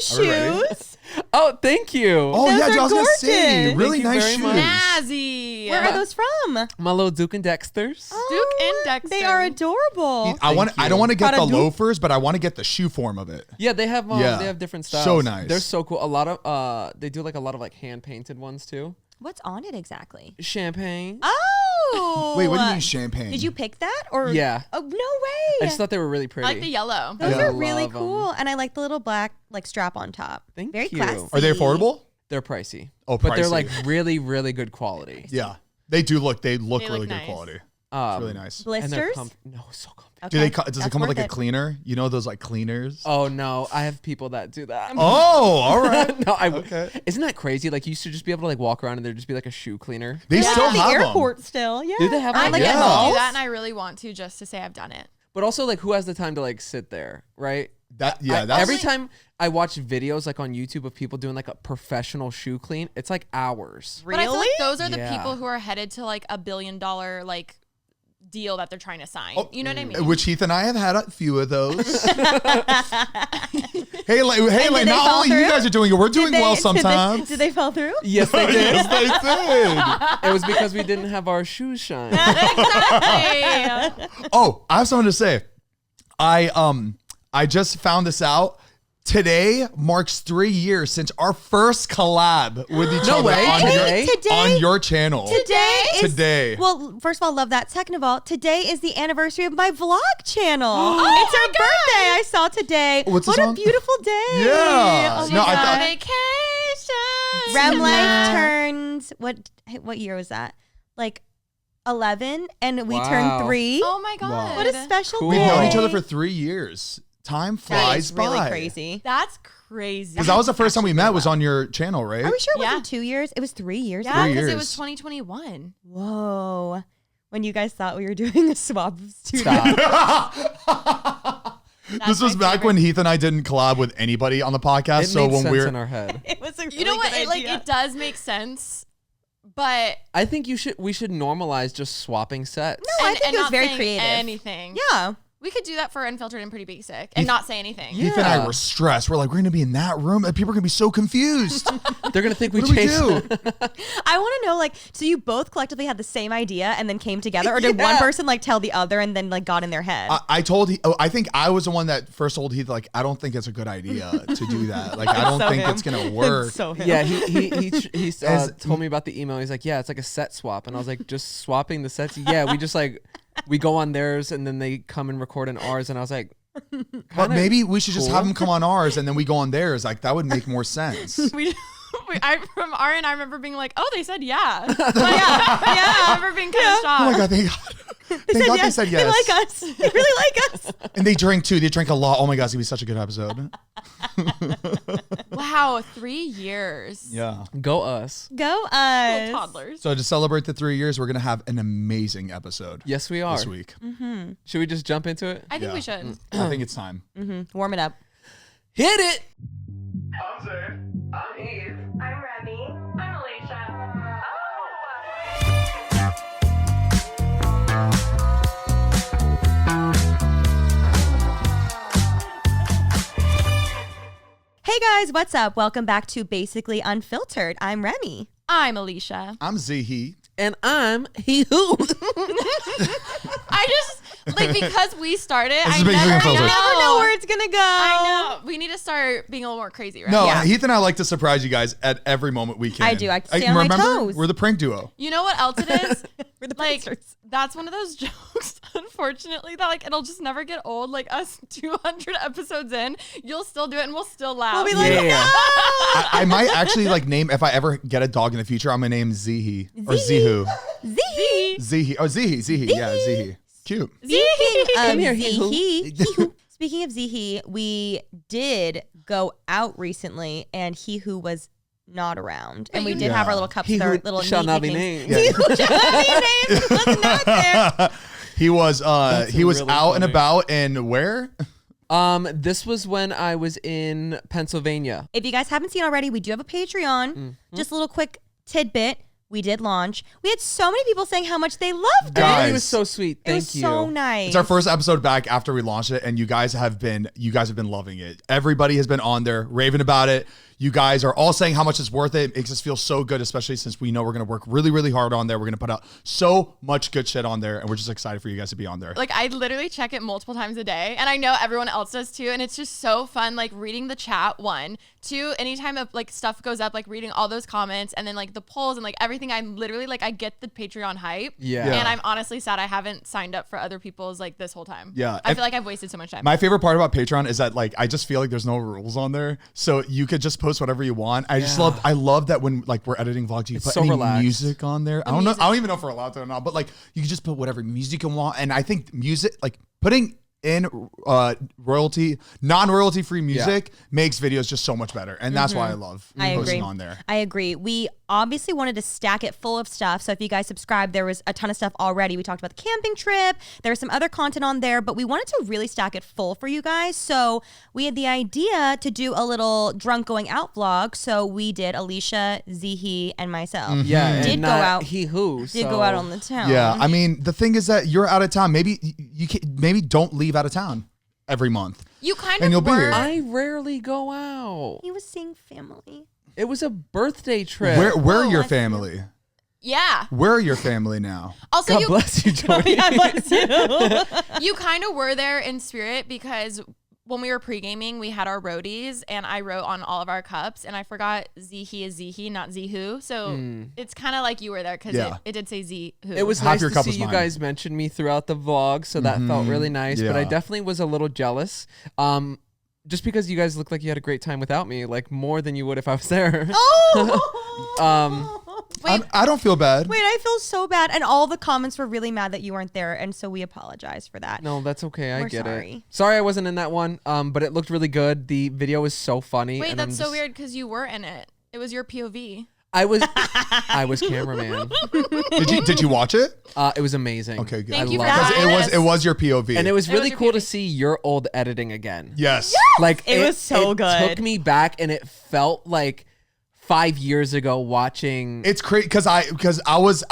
shoes. Oh, thank you. Oh, Those yeah, are I was going to say, gorgeous. really Thank you nice very shoes. much. Snazzy. Where are those from? My little Duke and Dexters. Duke and Dexter. They are adorable. I don't want to get the Prada Duke. loafers, but I want to get the shoe form of it. Yeah, they have they have different styles. So nice. They're so cool. A lot of they do like a lot of like hand painted ones too. What's on it exactly? Champagne. Oh. Wait, what do you mean champagne? Did you pick that or? Yeah. Oh, no way. I just thought they were really pretty. I like the yellow. Those Yeah. are really Love 'em. cool, and I like the little black like strap on top. Thank Very you. classy. Are they affordable? They're pricey. Oh, but they're pricey. like really, really good quality. Yeah, they do look. They look They really look good nice. quality. It's really nice. And they're Blisters? no, so comfy. Do Okay, does it that's come with worth like a it. cleaner? You know those like cleaners? Oh no, I have people that do that. Oh, all right. No, Okay. Isn't that crazy? Like you used to just be able to like walk around and there'd just be like a shoe cleaner. They still At the have them. airport still. Yeah. Do they have I them? like like to at Yeah. do malls. that, and I really want to just to say I've done it. But also like who has the time to like sit there, right? That's Every time I watch videos like on YouTube of people doing like a professional shoe clean, it's like hours. But I feel like those are the Yeah. people who are headed to like $1 billion like deal that they're trying to sign. You know what I mean? Which Heath and I have had a few of those. hey, like, did they not fall only you through? guys are doing it, we're doing well sometimes. Did they fall through? Yes, they did. Yes, they did. It was because we didn't have our shoes shine. Exactly. Oh, I have something to say. I just found this out. Today marks 3 years since our first collab with each No other way. Today? on your channel. Today. Well, first of all, love that. Second of all, today is the anniversary of my vlog channel. It's her birthday. I saw today. What's the what a song? beautiful day. Yeah. Oh my No, I God. thought- Vacation. Rem Life turns what year was that? Like 11, and we Wow. turned 3. Oh my god. Wow. What a special Cool. day. We've known each other for 3 years. Time That flies is really by. crazy. That's crazy. Because that was the first time we met was on your channel, right? Are we sure it Yeah. wasn't 2 years? It was 3 years. Yeah, 3 because it years. was 2021. Whoa. When you guys thought we were doing a swap of students. Stop. This was back when Heath and I didn't collab with anybody on the podcast. It so made when sense we're in our head. It was a really You know what? good It, like idea. it does make sense, but I think we should normalize just swapping sets. No, I think it was not very saying creative. Anything. Yeah. We could do that for Unfiltered and Pretty Basic and not say anything. Heath and I Yeah. were stressed. We're like, we're gonna be in that room, and people are gonna be so confused. They're gonna think we What do we changed. do? I want to know, like, so you both collectively had the same idea and then came together, or did one Yeah. person like tell the other and then like got in their head? I told I think I was the one that first told Heath, like, I don't think it's a good idea to do that. Like, I don't So think him. it's gonna work. So him. Yeah, he told me about the email. He's like, yeah, it's like a set swap, and I was like, just swapping the sets. Yeah, we just like we go on theirs, and then they come and record in ours, and I was like, But maybe we should just cool. have them come on ours, and then we go on theirs. Like, that would make more sense. From Ari, I remember being like, "Oh, they said yeah." Like, I remember being kind of shocked. Oh my god, thank God. Thank God they said yes. They like us. They really like us. And they drink too. They drink a lot. Oh my god, it's gonna be such a good episode. Wow, 3 years. Yeah. go us. Go Little us. toddlers. So to celebrate the 3 years, we're gonna have an amazing episode Yes, we are. this week. Should we just jump into it? I think Yeah. we should. I think it's time. Warm it up. Hit it. I'm Zane. I'm Heath. I'm Remy. I'm Alicia. Hey guys, what's up? Welcome back to Basically Unfiltered. I'm Remy. I'm Alicia. I'm Zehe. And I'm he who. I just like because we started. This is I Basically never Unfiltered. I never know where it's gonna go. I know. We need to start being a little more crazy, right? No, Yeah. Heath and I like to surprise you guys at every moment we can. I do. I stay on my remember, toes. we're the prank duo. You know what else it is? We're the Like pranksters. that's one of those jokes, unfortunately, that like it'll just never get old. Like us 200 episodes in, you'll still do it and we'll still laugh. We'll be like, Yeah. I might actually like name, if I ever get a dog in the future, I'm gonna name Zehe or Zehu. Zee. Zehe. Oh, Zehe. Yeah, Zehe. Cute. Speaking of Come here, Hee-hoo. Zehe, speaking of Zehe, we did go out recently, and he who was not around, and we you did know- have our little cups He with our who little shall neat not be nicknames. named. He who shall not be named was not there. He was he was really out and funny. about, and where? This was when I was in Pennsylvania. If you guys haven't seen already, we do have a Patreon. Just a little quick tidbit. We did launch. We had so many people saying how much they loved it. Guys, It was so sweet. It was Thank you. so nice. It's our first episode back after we launched it, and you guys have been loving it. Everybody has been on there raving about it. You guys are all saying how much it's worth it. It makes us feel so good, especially since we know we're going to work really, really hard on there. We're going to put out so much good shit on there, and we're just excited for you guys to be on there. Like, I literally check it multiple times a day, and I know everyone else does too, and it's just so fun, like, reading the chat, 1. 2, anytime like stuff goes up, like, reading all those comments, and then, like, the polls and, like, everything. I'm literally, like, I get the Patreon hype. Yeah. And I'm honestly sad I haven't signed up for other people's, like, this whole time. Yeah. I feel like I've wasted so much time. My favorite part about Patreon is that, like, I just feel like there's no rules on there, so you could just post whatever you want. I love that when, like, we're editing vlogs, you put so any relaxed. music on there. I don't know. I don't even know if we're allowed to or not, but, like, you can just put whatever music you want. And I think music, like, putting in non-royalty free music makes videos just so much better. And that's why I love posting on there. I agree. We obviously wanted to stack it full of stuff. So if you guys subscribe, there was a ton of stuff already. We talked about the camping trip. There was some other content on there, but we wanted to really stack it full for you guys. So we had the idea to do a little drunk going out vlog. So we did Alicia, Zihi, and myself. Yeah. Did and go not out. He who. Did go out on the town. Yeah, I mean, the thing is that you're out of town. Maybe maybe don't leave out of town every month. You kind And you'll of be were. here. I rarely go out. He was seeing family. It was a birthday trip. Where are Oh, your I see. family? Yeah. Where are your family now? Also, God bless you, Joey. you kind of were there in spirit because when we were pre-gaming, we had our roadies, and I wrote on all of our cups, and I forgot Zihi is Zihi, not Zihu. So it's kind of like you were there because it did say Zihu. It was Half nice your to cup see was you mine. guys mention me throughout the vlog, so that felt really nice. But I Yeah. definitely was a little jealous. Just because you guys looked like you had a great time without me, like more than you would if I was there. Wait, I don't feel bad. Wait, I feel so bad. And all the comments were really mad that you weren't there. And so we apologize for that. No, that's okay. I We're get sorry. it. Sorry I wasn't in that one. But it looked really good. The video was so funny. wait, and that's I'm so just- weird because you were in it. It was your POV. I was cameraman. Did you watch it? It was amazing. Okay, good. Thank I you for loved that. Because it was your POV. And it was It really was your cool to POV. see your old editing again. yes. Like It was so it good. took me back, and it felt like 5 years ago watching. It's crazy because I was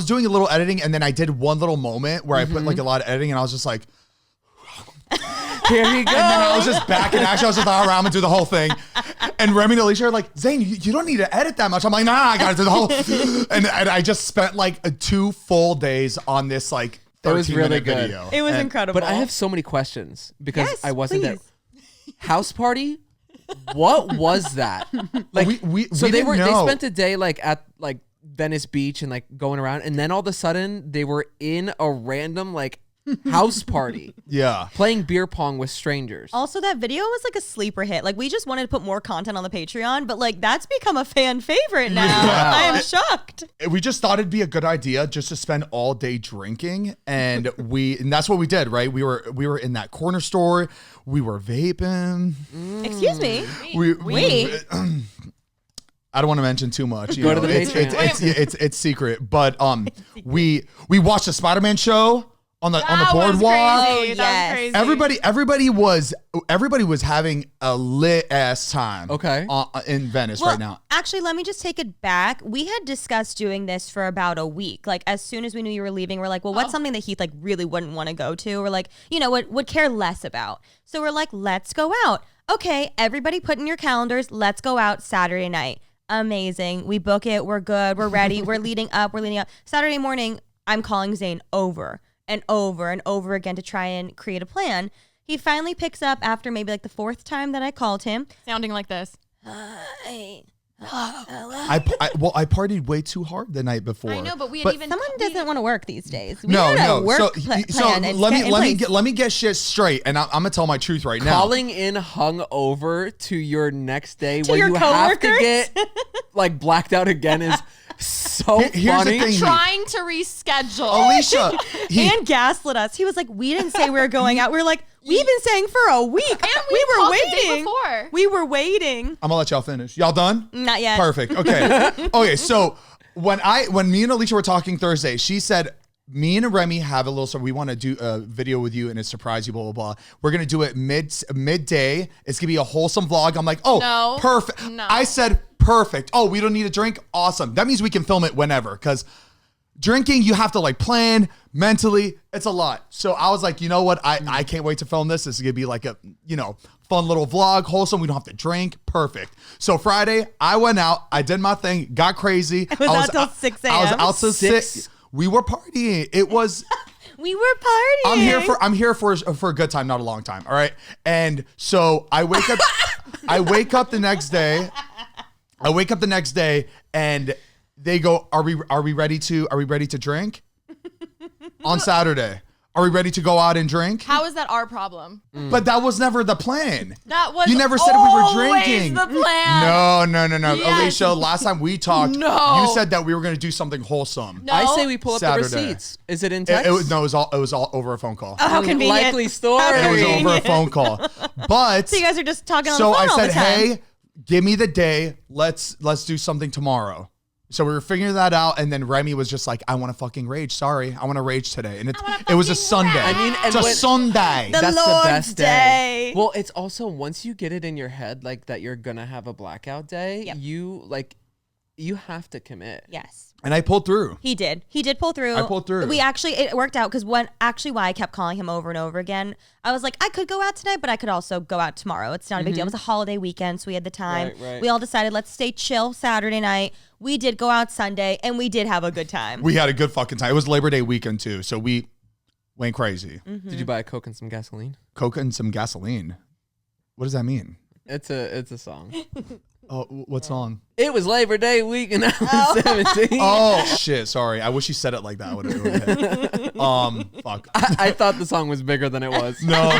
doing a little editing, and then I did one little moment where I put like a lot of editing, and I was just like, Here you go. and then I was just back in action. I was just like, all right, I'm gonna do the whole thing. And Remy and Alicia are like, Zane, you don't need to edit that much. I'm like, nah, I gotta do the whole. and I just spent like 2 full days on this like 13 was really minute good. video. It was And incredible. But I have so many questions because Yes, I wasn't please. there. House party? What was that? Like we so they didn't were know. they spent a day like at like Venice Beach and like going around, and then all of a sudden they were in a random like house party Yeah. playing beer pong with strangers. Also, that video was like a sleeper hit. Like, we just wanted to put more content on the Patreon, but like, that's become a fan favorite now. Yeah. I am shocked. We just thought it'd be a good idea just to spend all day drinking, and that's what we did, right? We were in that corner store, we were vaping. Excuse me. We I don't want to mention too much. You Go to know, the it's, Patreon. it's secret, but we watched the Spider-Man show on the That was boardwalk. crazy. That yes. was crazy. Everybody was having a lit ass time. Okay. In Venice Well, right now. actually, let me just take it back. We had discussed doing this for about a week. Like, as soon as we knew you were leaving, we're like, well, what's something that Heath like really wouldn't want to go to, or like, you know, would care less about? So we're like, let's go out. Okay, everybody put in your calendars. Let's go out Saturday night. Amazing. We book it. We're good. We're ready. We're leading up. Saturday morning, I'm calling Zane over and over and over again to try and create a plan. He finally picks up after maybe like the 4th time that I called him. Sounding like this. I partied way too hard the night before. I know, but we had even. Someone doesn't want to work these days. We No, had a no. work So plan and let set in place. me get shit straight, and I'm gonna tell my truth right now. Calling in hungover to your next day To where your you have to coworkers? get like blacked out again is so Here's the funny. thing. Trying to reschedule. Alicia, and gaslit us. He was like, we didn't say we were going out. We were like, we've been saying for a week. And we were talked the day waiting. before. We were waiting. I'm gonna let y'all finish. Y'all done? Not yet. Perfect. Okay. Okay. So when me and Alicia were talking Thursday, she said, me and Remy have a little, so we want to do a video with you and a surprise you, blah, blah, blah. We're going to do it midday. It's going to be a wholesome vlog. I'm like, oh, No. perfect. No. I said, Perfect. Oh, we don't need a drink? Awesome. That means we can film it whenever, because drinking, you have to like plan mentally. It's a lot. So I was like, you know what? I can't wait to film this. This is going to be like a, fun little vlog, wholesome. We don't have to drink. Perfect. So Friday, I went out. I did my thing. Got crazy. I was out till 6 a.m. I was out till 6. We were partying. It was... We were partying. I'm here for a good time, not a long time. All right. And so I wake up the next day. And they go, are we ready to drink? On Saturday. Are we ready to go out and drink? How is that our problem? But that was never the plan. That was You never said we were always drinking. the plan. No. Yes. Alicia, last time we talked, No. you said that we were going to do something wholesome. No. I say we pull up Saturday. the receipts. Is it in It text? was all over a phone call. How convenient. Likely story. It was convenient. over a phone call. But So you guys are just talking on so the phone I all said, the time. hey, give me the day. Let's do something tomorrow. So we were figuring that out, and then Remy was just like, I want to fucking rage. Sorry, I want to rage today. And it was a Sunday. I mean, it's a Sunday. The That's Lord's the best Day. Well, it's also once you get it in your head like that you're gonna have a blackout day, Yep. you have to commit. Yes. And I pulled through. He did pull through. I pulled through. It worked out because why I kept calling him over and over again. I was like, I could go out tonight, but I could also go out tomorrow. It's not a big deal. It was a holiday weekend, so we had the time. Right. We all decided, let's stay chill Saturday night. We did go out Sunday, and we did have a good time. We had a good fucking time. It was Labor Day weekend too, so we went crazy. Mm-hmm. Did you buy a Coke and some gasoline? Coke and some gasoline. What does that mean? It's a song. Oh, what song? It was Labor Day weekend. I was 17. Oh shit! Sorry, I wish you said it like that. Fuck. I thought the song was bigger than it was. No.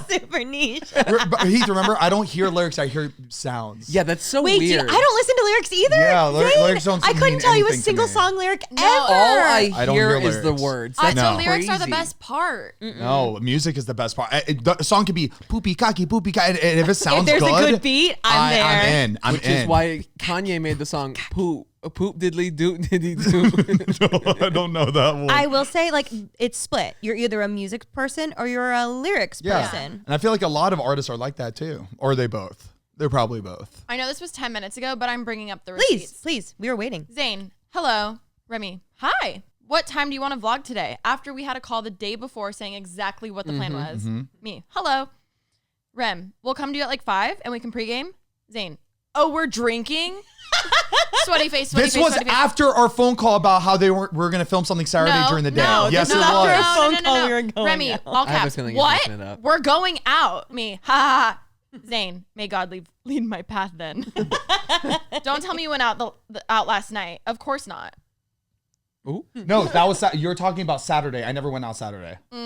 Super niche. But Heath, remember, I don't hear lyrics. I hear sounds. Yeah, that's so Wait, weird. I don't listen to lyrics either. Yeah, Zane? lyrics don't I couldn't mean tell you a anything to single me. song lyric No. ever. All I I don't hear hear is the lyrics. words. The That's lyrics are the crazy. best part. No, music is the best part. The song could be poopy cocky, and if it sounds If there's good, a good beat, I'm there. I'm in. I'm Which in. is why Kanye made the song "Poop." Poop diddly doot diddy doo. I don't know that one. I will say, like, it's split. You're either a music person or you're a lyrics yeah, person. and I feel like a lot of artists are like that too, or are they both? They're probably both. I know this was 10 minutes ago, but I'm bringing up the receipts. Please. We were waiting. Zane, hello. Remy, hi. What time do you want to vlog today? After we had a call the day before saying exactly what the plan was. Me, hello. Rem, we'll come to you at like 5 and we can pregame. Zane, oh, we're drinking? Sweaty face, sweaty This face, was sweaty face. after our phone call about how we were going to film something Saturday during the day. Yes, this it is after was. our phone call we were going Remy, out. all I have a caps. feeling you're What? making it up. We're going out. Me, ha ha ha. Zane, may God lead my path then. Don't tell me you went out out last night. Of course not. Ooh. No, that was you were talking about Saturday. I never went out Saturday. Y'all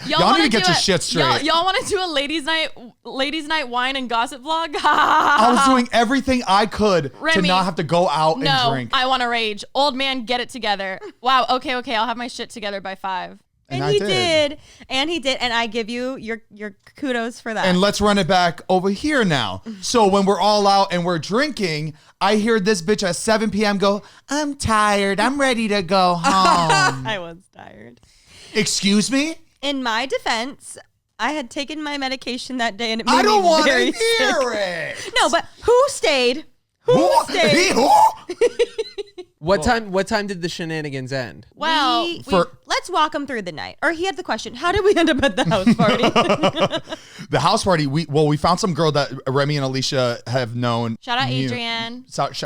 need wanna to get do your shit straight. Y'all want to do a ladies' night wine and gossip vlog? I was doing everything I could to Remy, not have to go out and No, drink. I want to rage. Old man, get it together. Wow. Okay. I'll have my shit together by 5. And I he did. did. And he did. And I give you your kudos for that. And let's run it back over here now. So when we're all out and we're drinking, I hear this bitch at 7 p.m. go, I'm tired. I'm ready to go home. I was tired. Excuse me? In my defense, I had taken my medication that day and it made I don't me want to very hear sick. it. No, but who stayed? Who stayed? What time did the shenanigans end? Well, Let's walk him through the night. Or he had the question, how did we end up at the house party? The house party, we found some girl that Remy and Alicia have known. shout out knew- Adrienne. Shout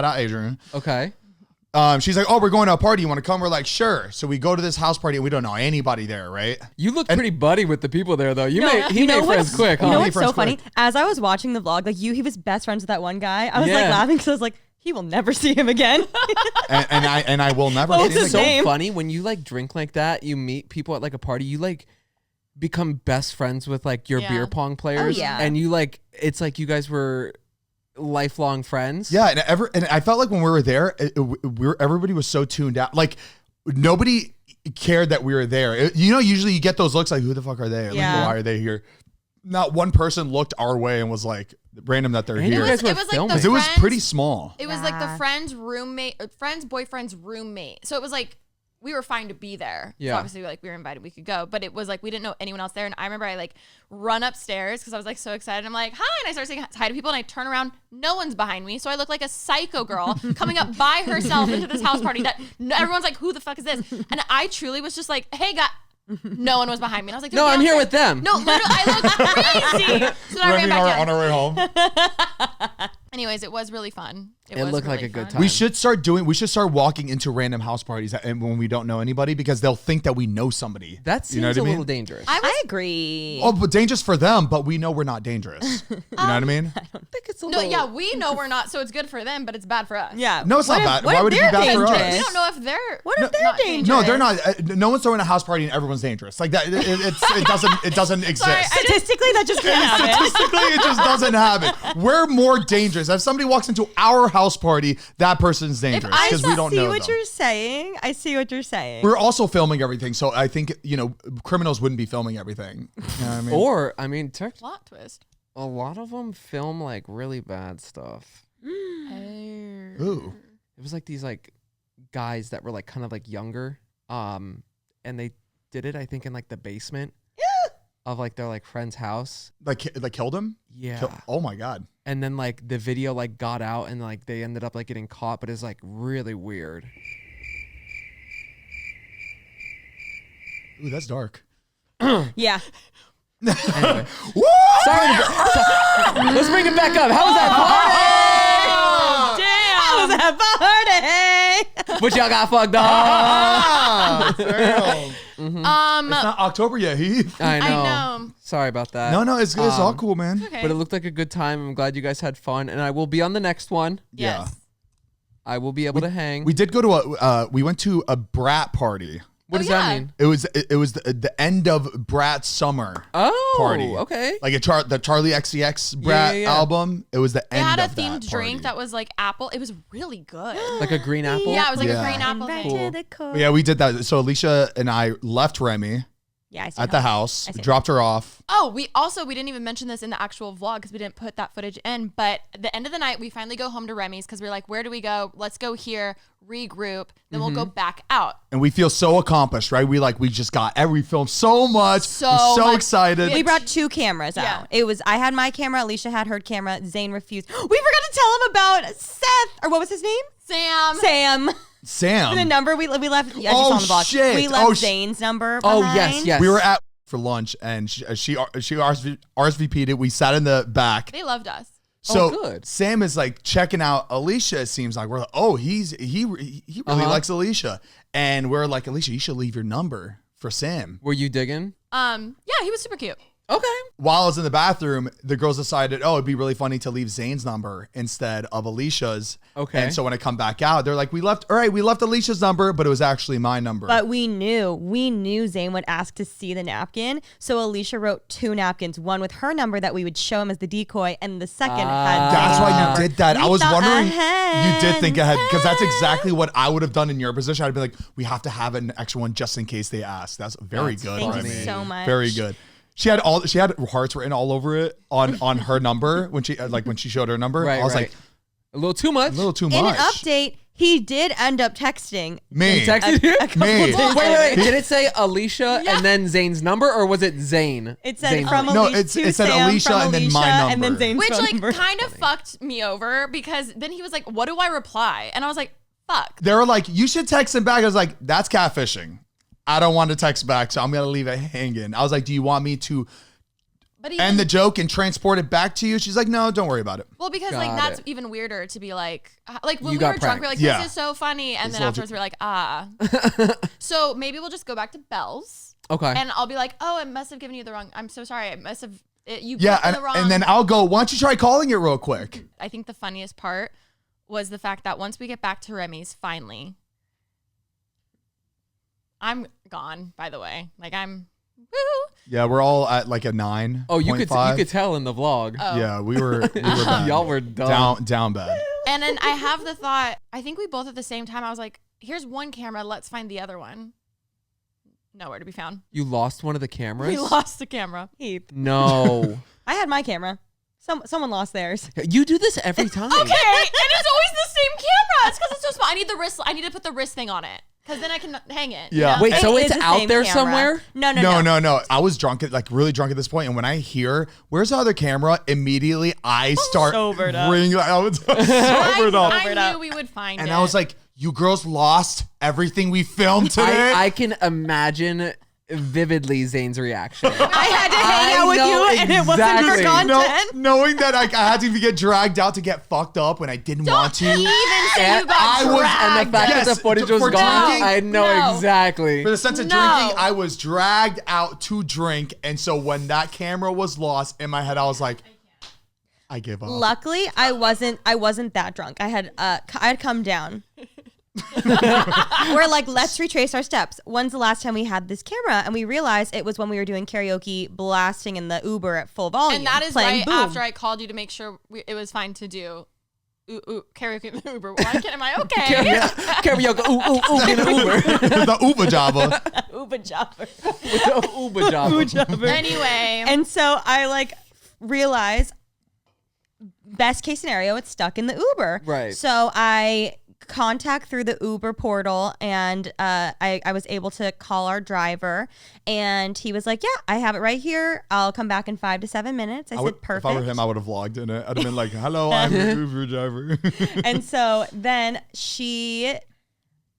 out Adrian. Okay. She's like, oh, we're going to a party. You want to come? We're like, sure. So we go to this house party and we don't know anybody there, right? You look pretty buddy with the people there, though. He You made know friends what's- quick, huh? You know Made what's friends so funny? quick. As I was watching the vlog, like he was best friends with that one guy. I was like Yeah. laughing because I was like, he will never see him again. and I will never. Well, see it's him his so again. name. funny when you like drink like that. You meet people at like a party. You like become best friends with like your Yeah. beer pong players. yeah. And you like it's like you guys were lifelong friends. Yeah, and I felt like when we were there, everybody was so tuned out. Like nobody cared that we were there. Usually you get those looks like, who the fuck are they? Like, Yeah. why are they here? Not one person looked our way and was like random that they're And here. you guys were It was like filming. the Because it was friends- pretty small. It was like Yeah. the friend's boyfriend's roommate. So it was like we were fine to be there. Yeah. So obviously like we were invited, we could go, but it was like we didn't know anyone else there. And I remember I like run upstairs because I was like so excited. I'm like, hi, and I start saying hi to people, and I turn around, no one's behind me, so I look like a psycho girl coming up by herself into this house party that everyone's like, who the fuck is this? And I truly was just like, hey, guys. No one was behind me. And I was like, No, I'm here with them. No, literally, I look crazy. So then I ran Remy back on down. our way home. Anyways, it was really fun. It was looked like really a good fun. time. We should start walking into random house parties and when we don't know anybody because they'll think that we know somebody. That seems you know what a I mean? little dangerous. I agree. Oh, but dangerous for them, but we know we're not dangerous. You know what I mean? I think it's a No, little. yeah, we know we're not, so it's good for them, but it's bad for us. Yeah. No, it's not bad. Why would it be bad for us? We don't know if they're. What if they're not dangerous? No, they're not. No one's throwing a house party and everyone's dangerous. Like that, it doesn't exist. Sorry, Statistically, that just can't happen. Statistically, it just doesn't happen. We're more dangerous. If somebody walks into our house party, that person's dangerous I because we don't see know what them. you're saying. I see what you're saying. We're also filming everything, so I think criminals wouldn't be filming everything. You know what I mean? Or I mean, Plot twist. a lot of them film like really bad stuff. Ooh. It was like these like guys that were like kind of like younger, and they did it I think in like the basement of like their like friend's house. Like killed him? Yeah. Oh my god. And then like the video like got out and like they ended up like getting caught, but it's like really weird. Ooh, that's dark. Yeah. Anyway, Woo! sorry. Let's bring it back up. How was that Damn. That was a party. party? But y'all got fucked up. Ah, damn. It's not October yet, Heath. I know. I know. Sorry about that. No, it's all cool, man. Okay. But it looked like a good time. I'm glad you guys had fun, and I will be on the next one. Yeah. Yes. I will be able to hang. We did go to we went to a brat party. What does yeah. that mean? It was the end of Brat's summer Oh, party. okay. Like the Charlie XCX Brat yeah. album. It was the They end had a of that themed drink party. that was like apple. It was really good. Like a green apple? Yeah, it was like Yeah. a green apple Back thing. to the core. Yeah, we did that. So Alicia and I left Remy Yeah, I see at the house, I see. dropped her off. Oh, we didn't even mention this in the actual vlog because we didn't put that footage in. But at the end of the night, we finally go home to Remy's because we were like, where do we go? Let's go here, regroup, then we'll go back out. And we feel so accomplished, right? We filmed so much. So We're so much. excited. We brought 2 cameras Yeah. out. It was I had my camera, Alicia had her camera, Zane refused. We forgot to tell him about Seth, or what was his name? Sam. Sam. The number we left. Yeah, Oh, on the vlog. shit. We left Oh, Zane's number. Oh, behind. yes. We were at for lunch and she RSVP'd it. We sat in the back. They loved us. So good. Sam is like checking out Alicia. It seems like we're like, oh, he really likes Alicia, and we're like, Alicia, you should leave your number for Sam. Were you digging? Yeah, he was super cute. Okay. While I was in the bathroom, the girls decided, oh, it'd be really funny to leave Zane's number instead of Alicia's. Okay. And so when I come back out, they're like, we left Alicia's number, but it was actually my number. But we knew Zane would ask to see the napkin. So Alicia wrote 2 napkins, one with her number that we would show him as the decoy, and the second had That's Zane's why you number. did that. We I was thought wondering. ahead. You did think ahead because that's exactly what I would have done in your position. I'd be like, we have to have an extra one just in case they ask. That's very good. Thank Remy. you so much. Very good. She had hearts written all over it on her number when she showed her number. Right, I was right. like, A little too much. a little too In much. an update, he did end up texting. Me. He texted you? a couple Me. days Wait, later. did it say Alicia and then Zane's number, or was it Zane? It said Zane's from number? No, Alicia it to said Sam, Alicia from and then Alicia, my and then number. Zane's Which phone like number. kind of fucked me over because then he was like, what do I reply? And I was like, fuck. They were like, you should text him back. I was like, that's catfishing. I don't want to text back, so I'm gonna leave it hanging. I was like, do you want me to But even, end the joke and transport it back to you? She's like, no, don't worry about it. well, because Got like that's it. even weirder to be like when You we got were drunk, we were like, pranked. Yeah. this is so funny. And It's then all afterwards, we were like, So maybe we'll just go back to Belle's Okay. and I'll be like, oh, I must have given you the wrong. I'm so sorry. I must have. You Yeah, put in the wrong. and then I'll go, why don't you try calling it real quick? I think the funniest part was the fact that once we get back to Remy's, finally, I'm gone, by the way. Like, I'm, woo. Yeah, we're all at like a 9. Oh, you could tell in the vlog. Oh. Yeah, we were bad. Y'all were dumb. down bad. And then I have the thought, I think we both at the same time, I was like, here's one camera, let's find the other one. Nowhere to be found. You lost one of the cameras? We lost the camera. Heath. No. I had my camera. Someone lost theirs. You do this every time. Okay, and it's always the same camera. It's because it's so small. I need to put the wrist thing on it. Because then I can hang it. Yeah. Wait, so It it's is the out same there camera. somewhere? No. I was drunk, really drunk at this point, and when I hear "Where's the other camera?" immediately I start Sobered up. ringing. I was sobered up, I knew we would find it. and I was like, "You girls lost everything we filmed today." I can imagine vividly Zane's reaction. I had to hang out with know you, and it wasn't for exactly. content. Knowing that I had to get dragged out to get fucked up when I didn't want to. even say you got I was- dragged. And the fact that Yes, the footage was for gone, drinking? I know No. exactly. For the sense of No. drinking, I was dragged out to drink, and so when that camera was lost in my head, I was like, I give up. Luckily, I wasn't that drunk. I had come down. We're like, let's retrace our steps. When's the last time we had this camera? And we realized it was when we were doing karaoke, blasting in the Uber at full volume. And that is playing right Boom. after I called you to make sure it was fine to do karaoke in the Uber. Am I okay? Karaoke, ooh, in an Uber. The Uber Java. Uber jobber. Uber job. Anyway. And so I realize, best case scenario, it's stuck in the Uber. Right. So I contact through the Uber portal, and I was able to call our driver, and he was like, yeah, I have it right here. I'll come back in 5 to 7 minutes. I said, perfect. If I were him, I would have vlogged in it. I'd have been like, hello, I'm the Uber driver. And so then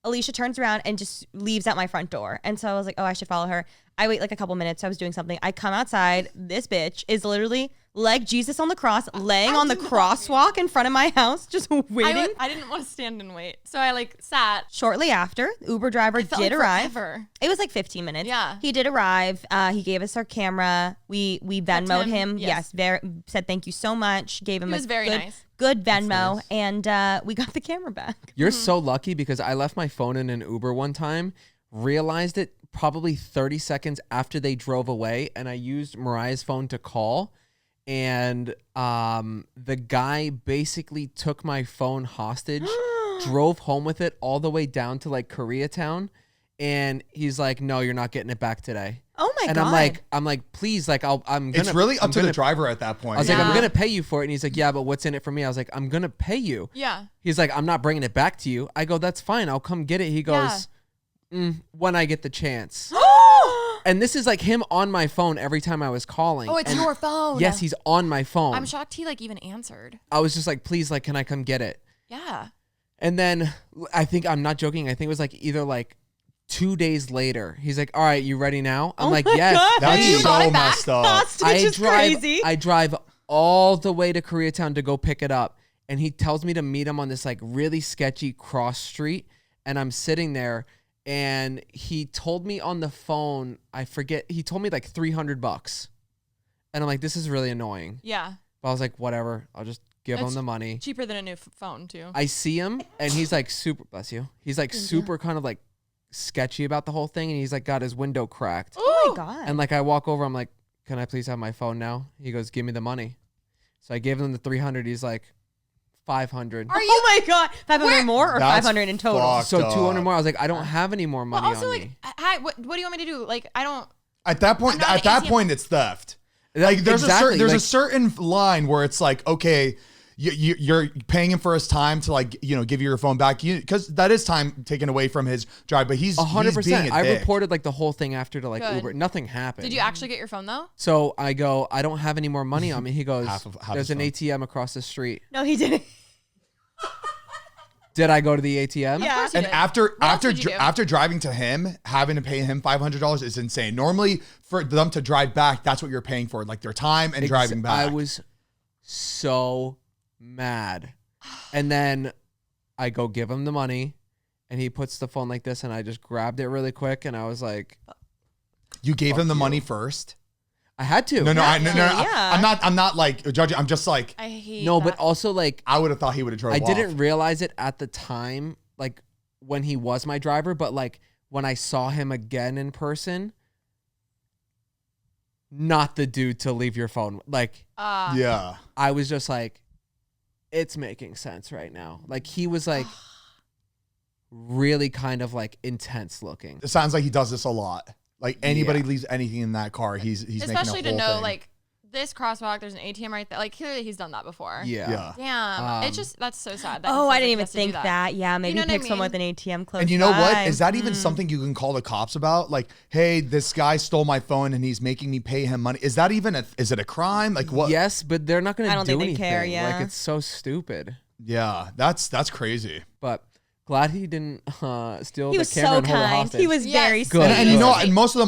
Alicia turns around and just leaves at my front door. And so I was like, oh, I should follow her. I wait like a couple minutes. I was doing something. I come outside. This bitch is literally like Jesus on the cross, laying on the crosswalk in front of my house, just waiting. I didn't want to stand and wait. So I sat. Shortly after, the Uber driver Felt did like arrive. forever. It was like 15 minutes. Yeah. He did arrive. He gave us our camera. We Venmoed him. Yes. Said thank you so much. Gave him He was a very good, nice. good Venmo. And we got the camera back. You're so lucky because I left my phone in an Uber one time, realized it probably 30 seconds after they drove away, and I used Mariah's phone to call. And the guy basically took my phone hostage, drove home with it all the way down to Koreatown, and he's like, "No, you're not getting it back today." Oh my and God. I'm like, please, I'm gonna. It's really up I'm to gonna, the driver at that point. I was like, Yeah. I'm gonna pay you for it, and he's like, yeah, but what's in it for me? I was like, I'm gonna pay you. Yeah. He's like, I'm not bringing it back to you. I go, that's fine. I'll come get it. He goes, when I get the chance. And this is him on my phone every time I was calling. Oh, it's And your phone. Yes, he's on my phone. I'm shocked he even answered. I was just like, please, can I come get it? Yeah. And then I think, I'm not joking, I think it was either 2 days later, he's like, all right, you ready now? I'm like, my yes. God. That's please." brought so it back? messed up. Hostage is crazy. I drive all the way to Koreatown to go pick it up, and he tells me to meet him on this really sketchy cross street, and I'm sitting there, and he told me on the phone, I forget, he told me $300, and I'm like, this is really annoying. Yeah. But I was like, whatever, I'll just give him It's the money. Cheaper than a new phone too. I see him, and he's super, bless you, he's super kind of sketchy about the whole thing, and he's got his window cracked. Oh my God. And I walk over, I'm like, can I please have my phone now? He goes, give me the money. So I gave him the 300. He's like, 500. Are you? Oh my God. 500 more or That's 500 in total? fucked So 200 up. more. I was like, I don't have any more But money also, on me. hi, what do you want me to do? I don't. At that point, I'm not an ATM. it's theft. There's Exactly, a certain line where it's okay, you're paying him for his time to give you your phone back, because that is time taken away from his drive. But he's 100%. I dick. reported the whole thing after to Good. Uber. Nothing happened. Did you actually get your phone though? So I go, I don't have any more money on me. He goes, Half there's his an phone. ATM across the street. No, he didn't. Did I go to the ATM? Yeah. course you And did. after What else did you do? after driving to him, having to pay him $500 is insane. Normally, for them to drive back, that's what you're paying for, their time and driving back. I was so mad. And then I go give him the money, and he puts the phone like this, and I just grabbed it really quick, and I was like, You gave him the you. money first. I had to. No, Yeah. I'm not judging. I'm just I hate. No, that. but also I would have thought he would have drove I off. didn't realize it at the time, when he was my driver, but when I saw him again in person, not the dude to leave your phone. Yeah. I was just like, it's making sense right now. He was really kind of intense looking. It sounds like he does this a lot. Anybody leaves anything in that car, he's making a especially to whole know thing. this crosswalk. There's an ATM right there. Like clearly he's done that before. Yeah. Damn. It's just that's so sad. That he Oh, feels I like didn't he even has to do think that. Yeah, maybe know what I pick someone with mean? an ATM close And you know what? by. Is that even something you can call the cops about? Like, hey, this guy stole my phone and he's making me pay him money. Is that even is it a crime? Like what? Yes, but they're not going I to don't do think they anything. care, yeah. Like it's so stupid. Yeah, that's crazy. But glad he didn't steal He the was camera so and hold it kind. hostage. He was Yes. very Good. sweet. And you know, Sweet. and most of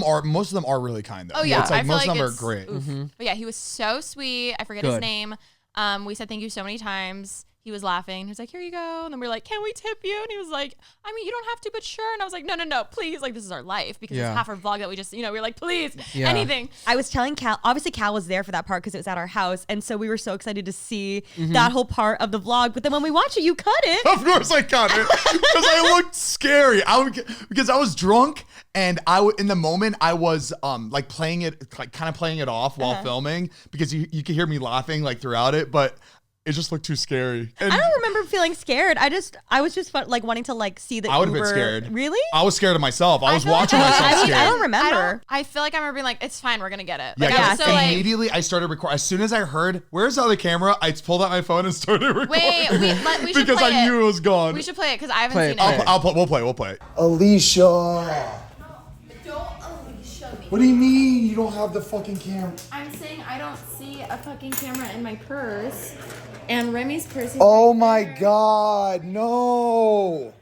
them are really kind though. Oh yeah, It's like I feel most of them are it's- great. oof. But yeah, he was so sweet. I forget his Good. name. We said thank you so many times. He was laughing. He was like, "Here you go." And then we were like, "Can we tip you?" And he was like, "I mean, you don't have to, but sure." And I was like, "No, please." Like this is our life because Yeah. it's half our vlog that we just, we were like, "Please, Yeah. anything." I was telling Cal, obviously Cal was there for that part because it was at our house. And so we were so excited to see Mm-hmm. that whole part of the vlog. But then when we watched it, you cut it. Of course I got it because I looked scary. Because I was drunk and in the moment I was like playing it, like kind of playing it off while filming because you could hear me laughing like throughout it, but it just looked too scary. And I don't remember feeling scared. I was just like wanting to like see the I would have been Uber. scared. Really? I was scared of myself. I was feel like watching I- myself I scared. don't remember. I feel like I remember being like, "It's fine, we're gonna get it." Yeah, Like, I was 'cause so like, immediately I started recording. As soon as I heard, where's the other camera? I pulled out my phone and started recording. Wait, we should because play I knew it. it was gone. we should play it because I haven't Play seen it, it. play it. We'll play it. Alicia. Don't Alicia me. What do you mean you don't have the fucking camera? I'm saying I don't see a fucking camera in my purse. And Remy's purse is Oh right my there. god, no.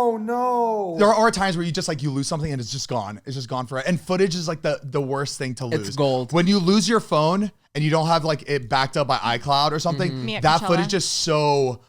No. There are times where you just like you lose something and it's just gone. It's just gone forever. And footage is like the worst thing to lose. It's gold. When you lose your phone and you don't have like it backed up by iCloud or something, Me at that Coachella. footage is so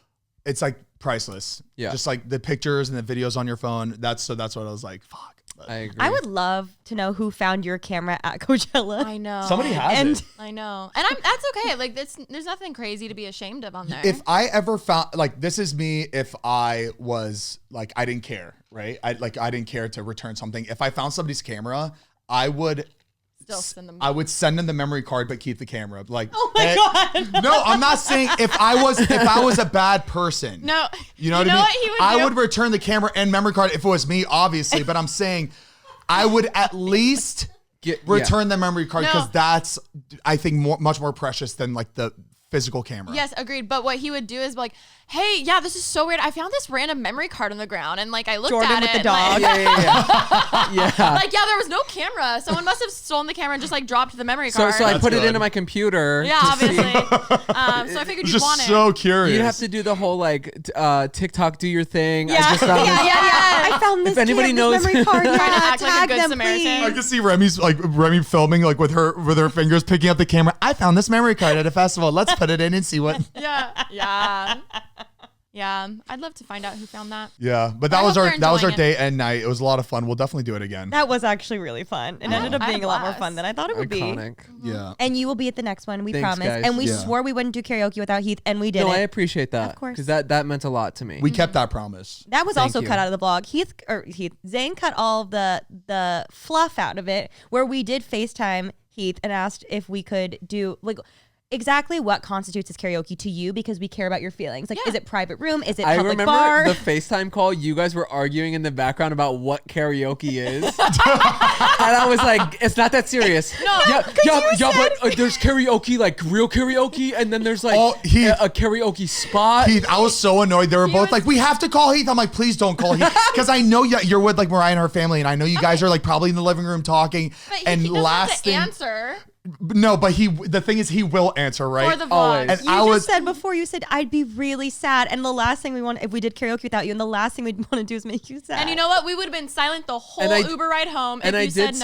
it's like priceless. Yeah. Just like the pictures and the videos on your phone. That's what I was like, fuck. But I agree. I would love to know who found your camera at Coachella. I know. somebody has And it. I know, and that's okay. Like there's nothing crazy to be ashamed of on there. If I ever found like this is me if I was like I didn't care, right? I didn't care to return something. If I found somebody's camera, I would Still send them. I would send them the memory card but keep the camera. Like Oh my God. No, I'm not saying if I was a bad person. No, You know what I mean? What he would I do? would return the camera and memory card if it was me, obviously, but I'm saying I would at least return the memory card because No. that's I think much more precious than like the physical camera. Yes, agreed. But what he would do is be like, "Hey, yeah, this is so weird. I found this random memory card on the ground, and like I looked Jordan at with it. the and, dog. Like, yeah. like yeah, there was no camera. Someone must have stolen the camera and just like dropped the memory card. So I That's put it good. into my computer. yeah, to see. obviously. So I figured I'm you'd just want so it. curious. You'd have to do the whole like TikTok, do your thing. Yeah. I just found this- I found this, If anybody this knows- memory card. Trying to Yeah, act like a tag good them, Samaritan. I please. can see Remy filming like with her fingers picking up the camera. I found this memory card at a festival. Let's put it in and see what. Yeah. I'd love to find out who found that. Yeah, but I that was hope our they're that was our enjoying day and night. It was a lot of fun. We'll definitely do it again. That was actually really fun. It ended up I had being a a lot more blast. fun than I thought it would be. Iconic. Yeah. And you will be at the next one, we Thanks, promise. guys. And we Yeah. swore we wouldn't do karaoke without Heath, and we did No, I it. appreciate that. Of course. Because that meant a lot to me. We kept that promise. That was Thank also you. cut out of the vlog. Zane cut all of the fluff out of it, where we did FaceTime Heath and asked if we could do like exactly what constitutes as karaoke to you because we care about your feelings. Like, Yeah. is it private room? Is it I public remember bar? the FaceTime call. You guys were arguing in the background about what karaoke is. And I was like, it's not that serious. No, But there's karaoke, like real karaoke, and then there's like Oh, Heath. a karaoke spot. Heath, I was so annoyed. They were both like, "We have to call Heath." I'm like, "Please don't call Heath," because I know you're with like Mariah and her family, and I know you guys are like probably in the living room talking. But he and doesn't last have to thing, answer no, but the thing is, he will answer, right? for the vlog. Always. And you I just was said before, you said I'd be really sad, and the last thing we want if we did karaoke without you, and the last thing we'd want to do is make you sad. And you know what? We would have been silent the whole And I- Uber ride home if And you I said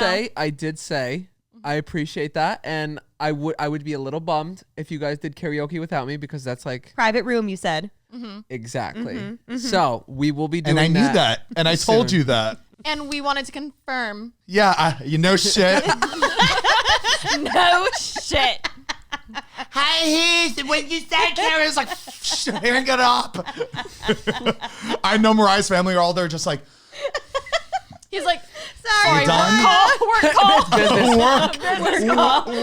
did say, I appreciate that, and I would be a little bummed if you guys did karaoke without me because that's like private room, you said. exactly. So we will be doing. and I knew that, and I told soon. you that. no. And we wanted to confirm. Yeah, you know shit. No shit. Hi Heath, when you said Karen, it's like, hang it up. I know Mariah's family are all there, just like, He's like, Sorry, You done? work call.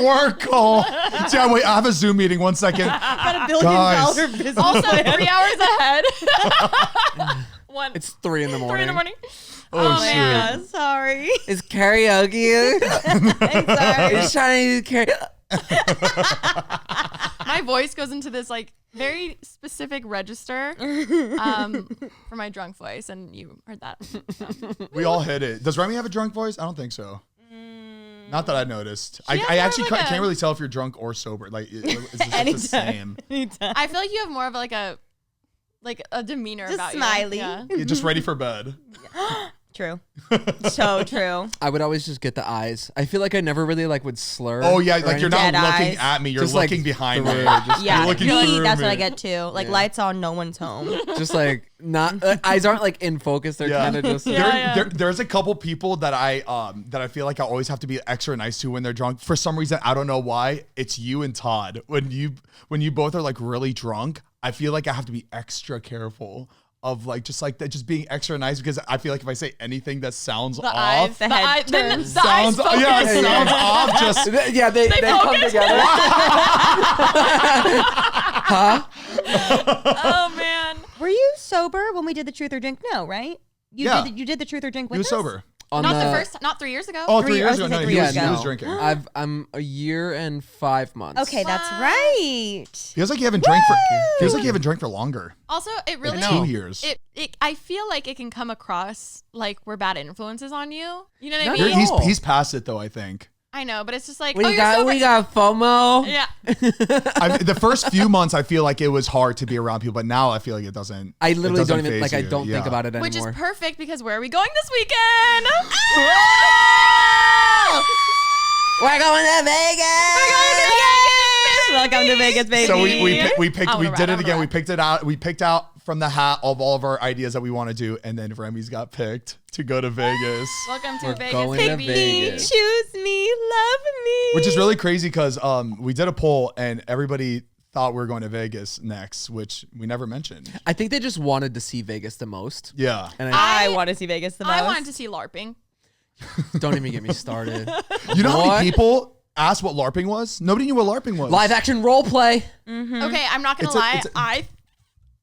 work call. Yeah, wait, I have a Zoom meeting. 1 second. got $1 Guys. billion business. Also 3 hours ahead. It's 3 in the morning. 3 in the morning. Oh, shit. Yeah, sorry. Is karaoke? I'm sorry. Is trying to do karaoke? My voice goes into this like very specific register for my drunk voice, and you heard that. So. We all hit it. Does Remy have a drunk voice? I don't think so. Not that I noticed. She has I more actually of like can't a- really tell if you're drunk or sober. Like, is it just the Anytime. same? Anytime. I feel like you have more of like a demeanor Just about smiley. you. Yeah. You're just ready for bed. True. So true. I would always just get the eyes. I feel like I never really like would slur. Oh yeah, or like you're not Dead looking eyes. at me. You're Just, like, looking behind me. through, just- Yeah, You're looking me, through that's me. what I get too. Like Yeah. lights on, no one's home. just like not eyes aren't like in focus. They're Yeah. kind of just. There's a couple people that I feel like I always have to be extra nice to when they're drunk. For some reason, I don't know why. It's you and Todd. When you both are like really drunk, I feel like I have to be extra careful of like just being extra nice, because I feel like if I say anything that sounds The off, eyes, the the head eyes, then turns. the eyes sounds focus. yeah, it sounds off. Just Yeah, they come focus. together. Oh man. Were you sober when we did the truth or drink? No, right? Yeah. You did the truth or drink with he was us? sober. On Not 3 years ago. Oh, 3 3 years I ago. was No, gonna he say was, 3 he years was ago. drinking. I'm a year and 5 months. Okay, that's Wow. right. Feels like you haven't drank for. Feels like you haven't drank for longer. Also, it really Like 2 years. I feel like it can come across like we're bad influences on you. You know what I No, mean? you're- He's past it though. I think. I know, but it's just like, We oh, you're got sober. we got FOMO. Yeah. The first few months, I feel like it was hard to be around people, but now I feel like it doesn't. I it literally doesn't don't even faze like. I you. don't think Yeah. about it Which is anymore. perfect because where are we going this weekend? We're going to Vegas. Welcome to Vegas, baby. So we I picked wanna we did ride, I it again. wanna We picked it out. We picked out from the hat of all of our ideas that we want to do, and then Remy's got picked to go to Vegas, Welcome to We're Vegas, going to baby. Vegas. Choose me, love me. which is really crazy because we did a poll and everybody thought we were going to Vegas next, which we never mentioned. I think they just wanted to see Vegas the most. Yeah, And I I- want to see Vegas the most. I wanted to see LARPing. don't even get me started. you know how What? many people asked what LARPing was? Nobody knew what LARPing was. Live action role play. Okay, I'm not gonna It's a- lie. it's a-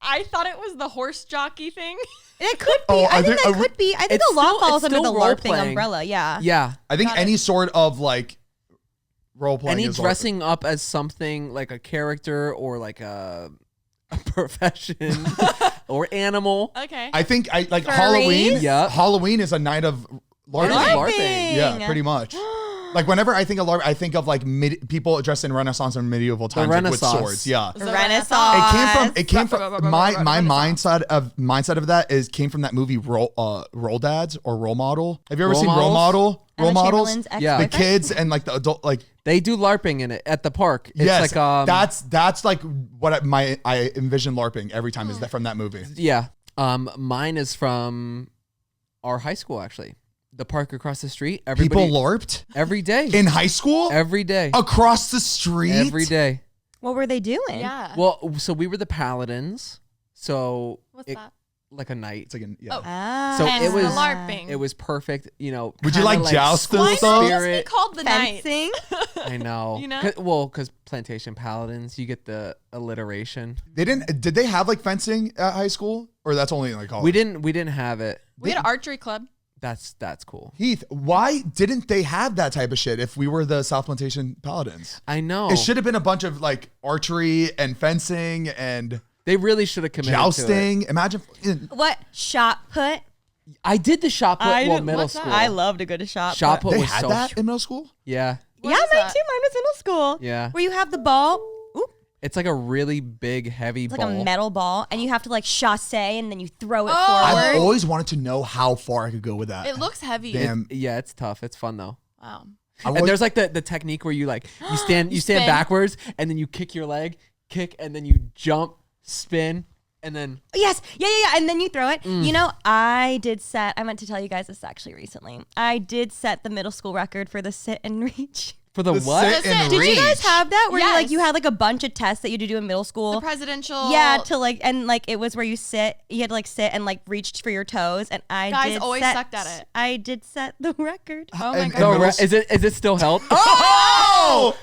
I thought it was the horse jockey thing. It could be. Oh, I think that I- could be. I think It's the law still- falls it's under the still LARPing role-playing. umbrella. Yeah. Yeah. I think Got any it. sort of like role playing. Any is dressing up as something like a character or like a profession or animal. Okay. I think I like Furries? Halloween. Yep. Halloween is a night of LARPing. LARPing. Yeah, pretty much. Like whenever I think of LARP, I think of like people dressed in Renaissance and medieval times like, with Renaissance. swords. Yeah. The It Renaissance. came from my Renaissance. mindset of that came from that movie Roll Dads or Role Model. Have you ever Role seen Role Models? Model? Role Emma Models. Chamberlain's Yeah. The ex-boyfriend? kids and like the adult like They do LARPing in it at the park. It's yes, like that's like what I envision LARPing every time is that from that movie. yeah. Mine is from our high school actually. The park across the street. Everybody People LARPed every day. in high school Every day. across the street Every day. What were they doing? Yeah. Well, so we were the paladins. So What's it- that? like a knight. It's like yeah. Oh. Ah. So Hence it was- the LARPing. It was perfect, you know. Would you kinda like joust and school Why stuff? not just be spirit. called the night? fencing. I know. You know? Because plantation paladins, you get the alliteration. Did they have like fencing at high school or that's only in like college? We didn't have it. We had an archery club. That's cool. Heath, why didn't they have that type of shit if we were the South Plantation Paladins? I know. It should have been a bunch of like archery and fencing and They really should have committed jousting. Imagine What? Shot put? to it. I did the shot put I well didn't- middle what's that? school. I loved a good shot Shot put. put they was had so that in middle school. yeah. What Yeah, is mine that? too. Mine was middle school. Yeah. Where you have the ball. Oop, It's like a really big, heavy it's like ball. a metal ball, and you have to like chasse, and then you throw it Oh. I've forward. always wanted to know how far I could go with that. It looks heavy. Damn. Yeah, it's tough. It's fun though. Wow. I And always- there's like the technique where you like you stand spin. backwards and then you kick your leg, and then you jump, spin, and then Yes, yeah, and then you throw it. You know, I meant to tell you guys this actually recently. I did set the middle school record for the sit and reach. for the The what? sit and Did you guys reach. have that where Yes. you had like a bunch of tests that you had to do in middle school? The presidential. Yeah, to like and like it was where you had to like sit and like reach for your toes, and I Guys did always set, my god. I did set the record. Oh my And- god. No, middle is it still held? Oh!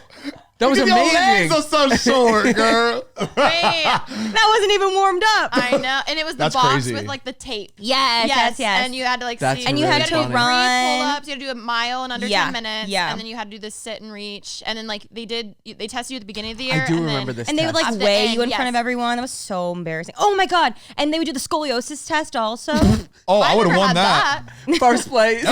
That was Your legs amazing. are so short, girl. Wait, That wasn't even warmed up. I know. And it was the That's box crazy. with like the tape. Yes. And you had to like That's see. And you really had to funny. run. Pull ups. You had to do a mile in under Yeah, 10 minutes. yeah. And then you had to do the sit and reach. And then like they tested you at the beginning of the year. I do and remember then, this. And they would test. like At the weigh end, you in front of yes. everyone. That was so embarrassing. Oh my God. And they would do the scoliosis test also. Oh, I would have never won had that. First place.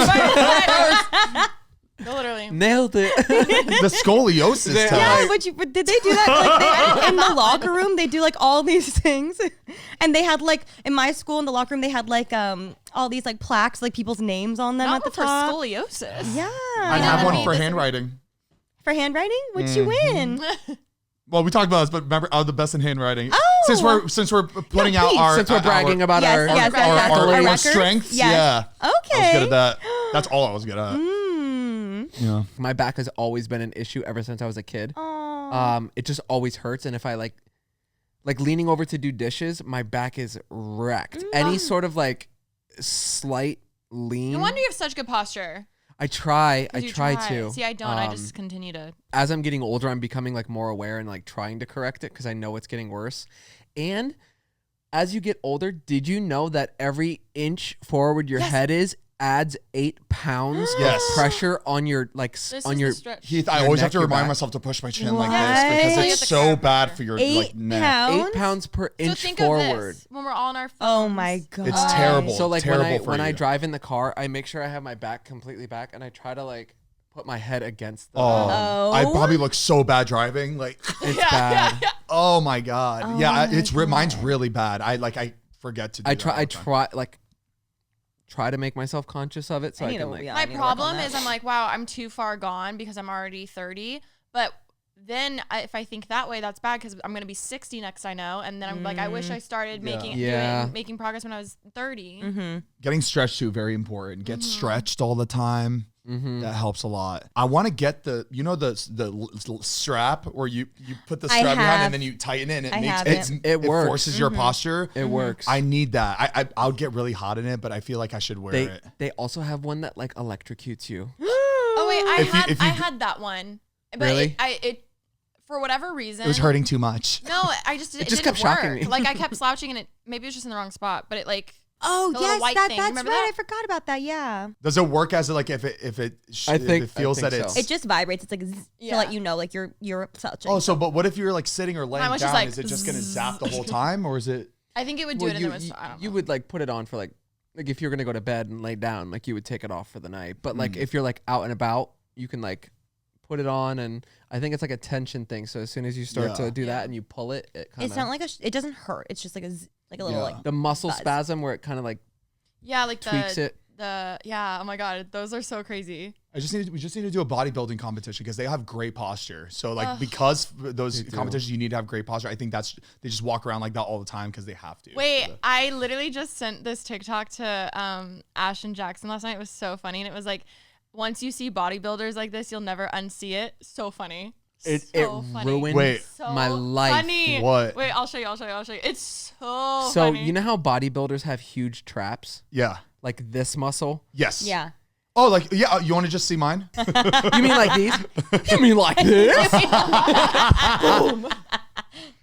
Literally. Nailed it. The scoliosis Yeah. test. Yeah, but did they do that? Like in the locker room, they do like all these things, and they had like in my school in the locker room, they had like all these like plaques, like people's names on them Not at the for top. scoliosis. Yeah, I have I one mean, for this- handwriting. for handwriting. What'd you win? Well, we talked about this, but remember, I'm the best in handwriting. Oh! Since we're putting Yeah, out please. our Since we're bragging about Yes, our, yes, our, yes, our yes. our accolades. records? strengths, Yes. yeah, I was Okay. good at that. That's all I was good at. Yeah. My back has always been an issue ever since I was a kid. Aw. It just always hurts, and if I like leaning over to do dishes, my back is wrecked. Any sort of like slight lean. No wonder you have such good posture. I try 'Cause you to. See, I don't. I just continue to. As I'm getting older, I'm becoming like more aware and like trying to correct it because I know it's getting worse. And as you get older, did you know that every inch forward your head is adds 8 pounds Yes. of pressure on your like This on is your the stretch. Heath, I Your always neck, have to your remind back. myself to push my chin like What? this because You have it's to so carve bad it. for your 8 like neck. pounds. 8 pounds per So inch think forward. of this when we're all on our phones. Oh my God. It's terrible. So like Terrible for when I you. drive in the car, I make sure I have my back completely back and I try to like put my head against the Oh. I probably look so bad driving. Like, it's bad. oh my God. Oh yeah, my it's mine's really bad. I forget to do I that try all I the time. try to make myself conscious of it so I I need to can be like on- My I need to work on problem that. is I'm like, wow, I'm too far gone because I'm already 30. But then if I think that way, that's bad because I'm gonna be 60 next. I know, and then I'm like, I wish I started making progress when I was 30. Getting stretched too, very important. Get stretched all the time. That helps a lot. I want to get the strap where you put the I strap behind have. and then you tighten it and it I makes have it it works. forces your posture. it works. I need that. I would get really hot in it, but I feel like I should wear it. They also have one that like electrocutes you. Oh wait, If you I d- had that one, but Really? it for whatever reason It was hurting too much. No, I just it just didn't kept shocking work. me. Like I kept slouching and it maybe it was just in the wrong spot, but it like Oh the little yes, white that's thing. right. Remember I that? forgot about that. Yeah. Does it work as like if it I think- feels I think that it's so. It just vibrates. It's like zzz, to Yeah. let you know, like you're touching. Oh, so but what if you're like sitting or laying Mine was down? just like Is it just gonna zap the whole time, or is it? I think it would do Well, it you, and then you, I don't know. you would like put it on for like if you're gonna go to bed and lay down, like you would take it off for the night. But like if you're like out and about, you can like put it on, and I think it's like a tension thing. So as soon as you start Yeah. to do that and you pull it, it kind it's not like it doesn't hurt. It's just like like a little Yeah. like the muscle buzz. spasm where it kind of like Yeah, like tweaks it. Oh my god, those are so crazy. We just need to do a bodybuilding competition because they have great posture. So like because those do. competitions you need to have great posture. I think they just walk around like that all the time because they have to. Wait, I literally just sent this TikTok to Ash and Jackson last night. It was so funny, and it was like, once you see bodybuilders like this, you'll never unsee it. So funny. it So funny. ruined Wait. So my life. Funny. What? Wait, I'll show you. It's so So funny. you know how bodybuilders have huge traps, Yeah. like this muscle. Yes. yeah. Oh, like yeah. You want to just see mine? You mean like these? You mean like this?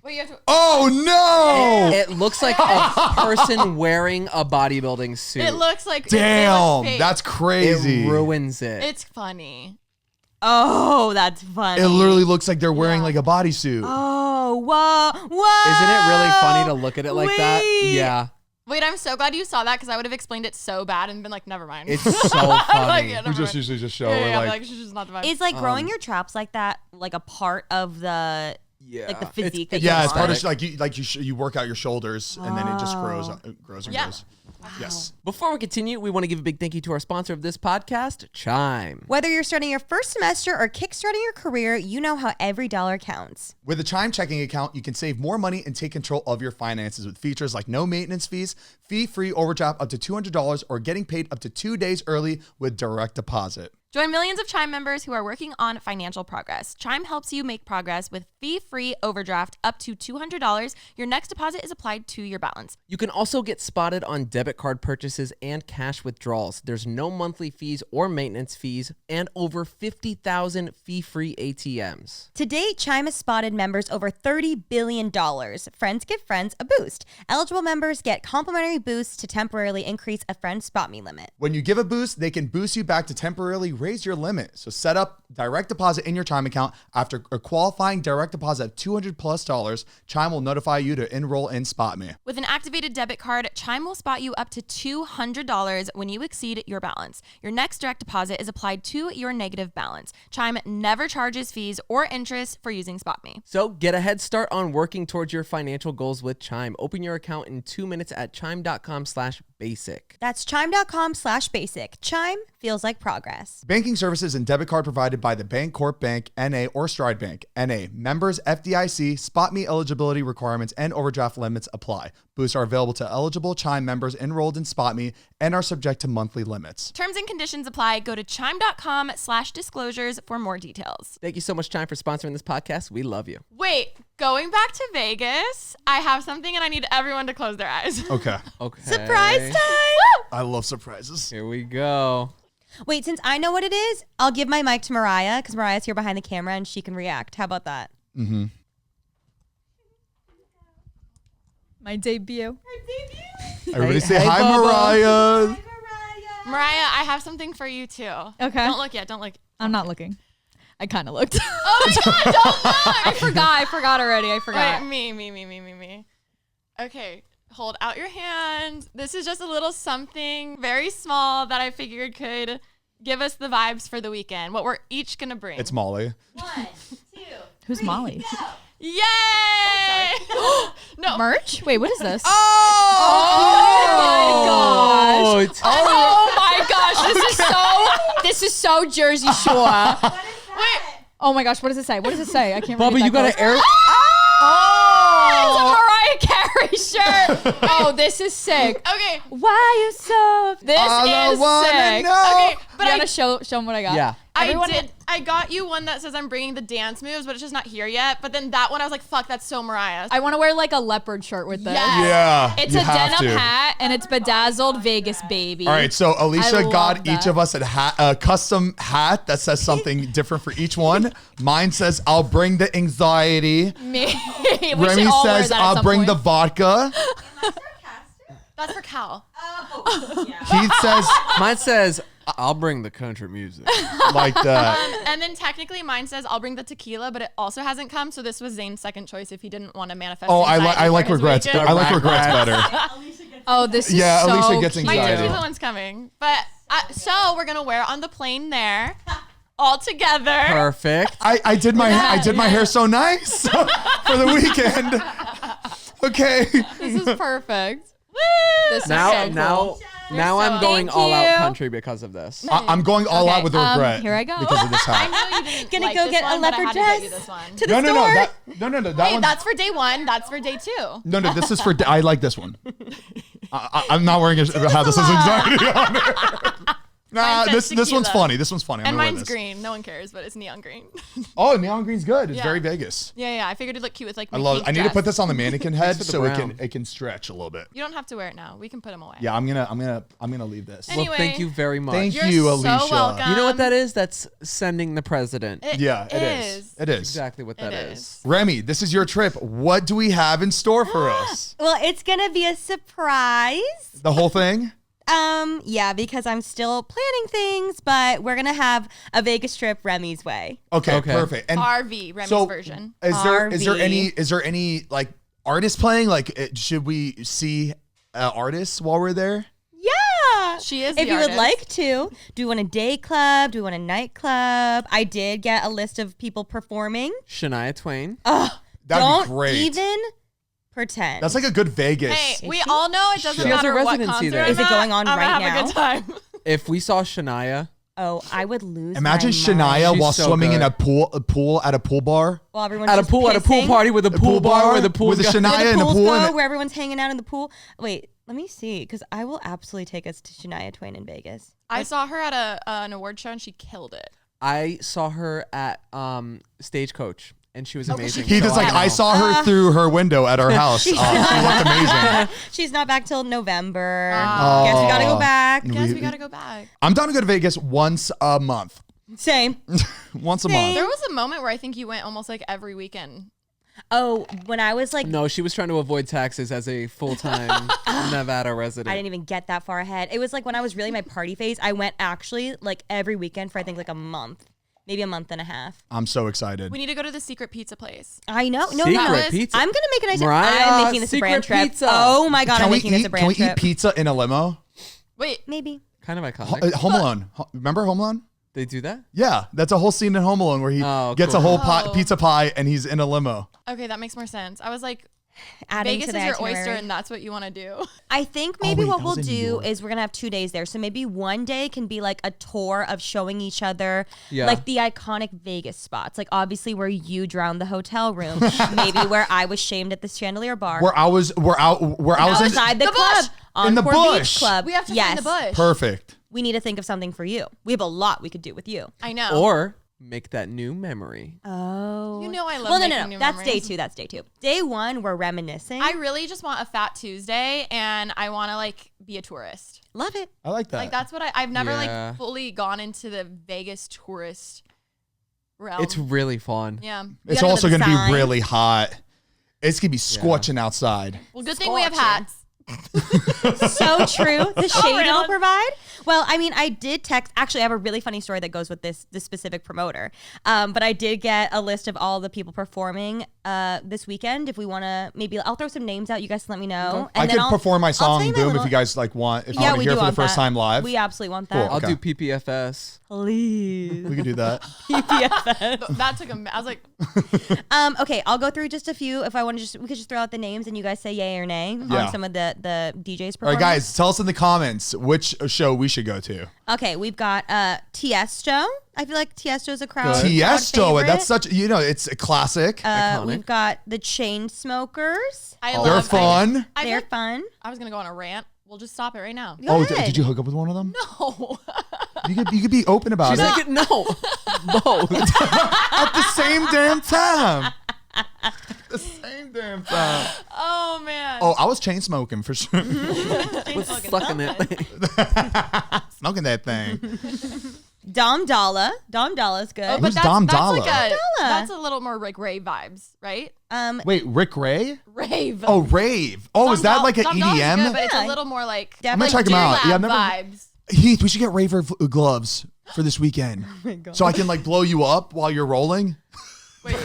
Wait, you have to. Oh no! It looks like a person wearing a bodybuilding suit. It looks like it Damn, looks fake. that's crazy. It ruins it. It's funny. Oh, that's funny. It literally looks like they're wearing Yeah. like a bodysuit. Oh, whoa. Isn't it really funny to look at it like that? Wait. Yeah. Wait, I'm so glad you saw that because I would have explained it so bad and been like, never mind. It's so funny. Like, yeah, We never just mind. usually just show Yeah, her yeah, like, like she's just not the vibe. Is like growing your traps like that like a part of the Yeah. like the It's- physique that it's you yeah, it's part of aesthetic. you work out your shoulders and then it just grows and Yeah. grows. Yes. Before we continue, we want to give a big thank you to our sponsor of this podcast, Chime. Whether you're starting your first semester or kickstarting your career, you know how every dollar counts. With a Chime checking account, you can save more money and take control of your finances with features like no maintenance fees, fee-free overdraft up to $200, or getting paid up to 2 days early with direct deposit. Join millions of Chime members who are working on financial progress. Chime helps you make progress with fee-free overdraft up to $200. Your next deposit is applied to your balance. You can also get spotted on debit card purchases and cash withdrawals. There's no monthly fees or maintenance fees and over 50,000 fee-free ATMs. To date, Chime has spotted members over $30 billion. Friends give friends a boost. Eligible members get complimentary boosts to temporarily increase a friend's Spot Me limit. When you give a boost, they can boost you back to temporarily raise your limit. So set up direct deposit in your Chime account. After a qualifying direct deposit of $200+, Chime will notify you to enroll in Spot Me. With an activated debit card, Chime will spot you up to $200 when you exceed your balance. Your next direct deposit is applied to your negative balance. Chime never charges fees or interest for using Spot Me. So get a head start on working towards your financial goals with Chime. Open your account in 2 minutes at chime.com/basic. That's chime.com/basic. Chime feels like progress. Banking services and debit card provided by the Bancorp Bank, NA, or Stride Bank, NA. Members, FDIC, Spot Me eligibility requirements and overdraft limits apply. Boosts are available to eligible Chime members enrolled in Spot Me and are subject to monthly limits. Terms and conditions apply. Go to chime.com/disclosures for more details. Thank you so much, Chime, for sponsoring this podcast. We love you. Wait, going back to Vegas, I have something and I need everyone to close their eyes. Okay. Okay. Surprise time! I love surprises. Here we go. Wait, since I know what it is, I'll give my mic to Mariah because Mariah's here behind the camera and she can react. How about that? Mm-hmm. My debut. Everybody say hey, hi, Bubba. Mariah. Mariah, I have something for you too. Okay. Don't look yet. Don't look. I'm not looking. I kind of looked. Oh my God, don't look. I forgot already. I forgot. Wait, me. Okay, hold out your hand. This is just a little something very small that I figured could give us the vibes for the weekend. What we're each gonna bring. It's Molly. 1, 2, Who's Molly? Yay! No. Merch? Wait, what is this? Oh, my gosh. Oh my gosh. This is so Jersey Shore. Wait, Oh my gosh, what does it say? What does it say? I can't read Bubba, it you that got close. to air. It's a Mariah Carey shirt. Oh, this is sick. okay, Why you so? This I is wanna sick. know. okay, but You I wanna show them what I got? Yeah. Everyone- I got you one that says I'm bringing the dance moves, but it's just not here yet. But then that one, I was like, fuck, that's so Mariah. I want to wear like a leopard shirt with this. Yes. Yeah. It's you a have denim to. hat and it's bedazzled Vegas baby. All right, so I Alicia love got that. each of us a custom hat that says something different for each one. Mine says, I'll bring the anxiety. Me. We Remy should all wear says, that at I'll some bring the point. vodka. That's for Cal. Heath says, Mine says, I'll bring the country music. like that. And then technically mine says I'll bring the tequila, but it also hasn't come. So this was Zane's second choice if he didn't want to manifest. Oh, I anxiety like for his regrets. weekend. I like regrets better. Oh, this is Yeah, so Alicia gets cute. My anxiety. tequila one's coming. But so we're gonna wear on the plane there, all together. Perfect. I did my hair so nice for the weekend. Okay. This is perfect. This is Now, so cool. now I'm going Thank all out you. country because of this. I'm going all out with the regret. here I go. Because of this I hat. know you didn't Gonna like go this get a one, but I leopard had to get you dress this one. to the No, store. that Hey, one. that's for day one. That's for day two. No, this is for. I like this one. I'm not wearing a hat. This is anxiety on it. Nah, Mine says this one's tequila. funny. This one's funny. I'm And gonna wear mine's this. green. No one cares, but it's neon green. Oh, neon green's good. It's Yeah. very Vegas. yeah. I figured it'd look cute with like. I my love it. pink I need to dress. put this on the mannequin head for the so brown. it can stretch a little bit. You don't have to wear it now. We can put them away. Yeah, I'm gonna leave this. Anyway. Well, thank you very much. Thank You're you, so Alicia. welcome. You know what that is? That's sending the president. Yeah, it is. It is. Exactly what that It is. Remy, this is your trip. What do we have in store for us? Well, it's gonna be a surprise. The whole thing? Yeah, because I'm still planning things, but we're gonna have a Vegas trip Remy's way. Okay, Okay. perfect. And RV, Remy's so, version. is there RV. any like artists playing? Like, should we see artists while we're there? Yeah. She is If the you would artist. like to, do we want a day club? Do we want a night club? I did get a list of people performing. Shania Twain. That'd Don't be great. even pretend. That's like a good Vegas. Hey, we all know it doesn't She has a matter what residency concert there. I'm Is it at, going on I'm right gonna have a good time. If we saw Shania, Oh, I would lose. Imagine my mind. Shania She's while so swimming in good. a pool at a pool bar. While everyone's at a just pool pissing. party with a pool bar where the pool with a Where Shania the in the pools pool. go, And where everyone's hanging out in the pool. Wait, Let me see, because I will absolutely take us to Shania Twain in Vegas. I saw her at an award show and she killed it. I saw her at Stagecoach, and she was amazing. Heath is like, I saw her through her window at our house. She looked amazing. She's not back till November. Guess we gotta go back. Guess we gotta go back. I'm down to go to Vegas once a month. Same. Once a month. There was a moment where I think you went almost like every weekend. Oh, when I was like, No, she was trying to avoid taxes as a full-time Nevada resident. I didn't even get that far ahead. It was like when I was really my party phase, I went actually like every weekend for I think like a month, maybe a month and a half. I'm so excited. We need to go to the secret pizza place. I know. No, Secret no. pizza. I'm gonna make a nice. Mariah, I'm making this a brand secret trip. pizza. Oh my god, Can I'm we making this a eat? brand Can we trip. eat pizza in a limo? Wait, Maybe. Kind of iconic. Home Alone. Remember Home Alone? They do that? Yeah, that's a whole scene in Home Alone where he gets a whole pizza pie and he's in a limo. okay, that makes more sense. I was like, Adding Vegas to the is your itinerary. oyster and that's what you want to do. I think maybe wait, what that we'll was in New do York. is we're gonna have 2 days there. So maybe one day can be like a tour of showing each other Yeah. like the iconic Vegas spots. Like obviously where you drowned the hotel room. Maybe where I was shamed at the Chandelier Bar. Where I was in outside the club. In the Encore bush. Beach Club. We have to yes. find the bush. perfect. We need to think of something for you. We have a lot we could do with you. I know. Or make that new memory. Oh. You know I love Well, making no. new That's day memories. 2. That's day 2. Day 1, we're reminiscing. I really just want a Fat Tuesday and I want to like be a tourist. love it. I like that. Like that's what I've never Yeah. like fully gone into the Vegas tourist realm. It's really fun. yeah. It's gotta go also to the going to sign. be really hot. It's going to be scorching outside. Well, good thing we have hats. So true. The shade Around. I'll provide. Well, I mean, I did text. Actually, I have a really funny story that goes with this specific promoter. But I did get a list of all the people performing this weekend. If we want to, maybe I'll throw some names out. You guys can let me know. I And then could I'll perform my I'll tell song, you my Boom, little- if you guys like want. If you Yeah, want we to hear do for the want first that. time live, We absolutely want Cool. that. I'll Okay. do PPFS. Please. we could do that. That took a. I was like, Okay, I'll go through just a few. If I want to, we could just throw out the names and you guys say yay or nay Yeah. on some of the DJs All performing. right, guys, tell us in the comments which show we should go to. Okay, we've got Tiesto. I feel like Tiesto's a crowd. Tiesto, favorite. that's such, it's a classic. We've got the Chainsmokers. I They're love. fun. They're fun. I was gonna go on a rant. We'll just stop it right now. Go Did ahead. you hook up with one of them? No. You could be open about She's it like, no, both. at the same damn time. The same damn time. Oh man. Oh, I was chain smoking for sure. What's sucking that thing? Smoking that thing. Dom Dalla. Dom Dalla's good. Who's Dom Dalla? Like Dalla. that's a little more like rave vibes, right? Wait, Rick Ray? Rave. Oh, rave. Oh, is that like an Dom Dalla's EDM? good, but it's Yeah. a little more like I'm gonna check him out. Yeah, I've never- vibes. Heath, we should get raver gloves for this weekend. God. So I can like blow you up while you're rolling. Wait.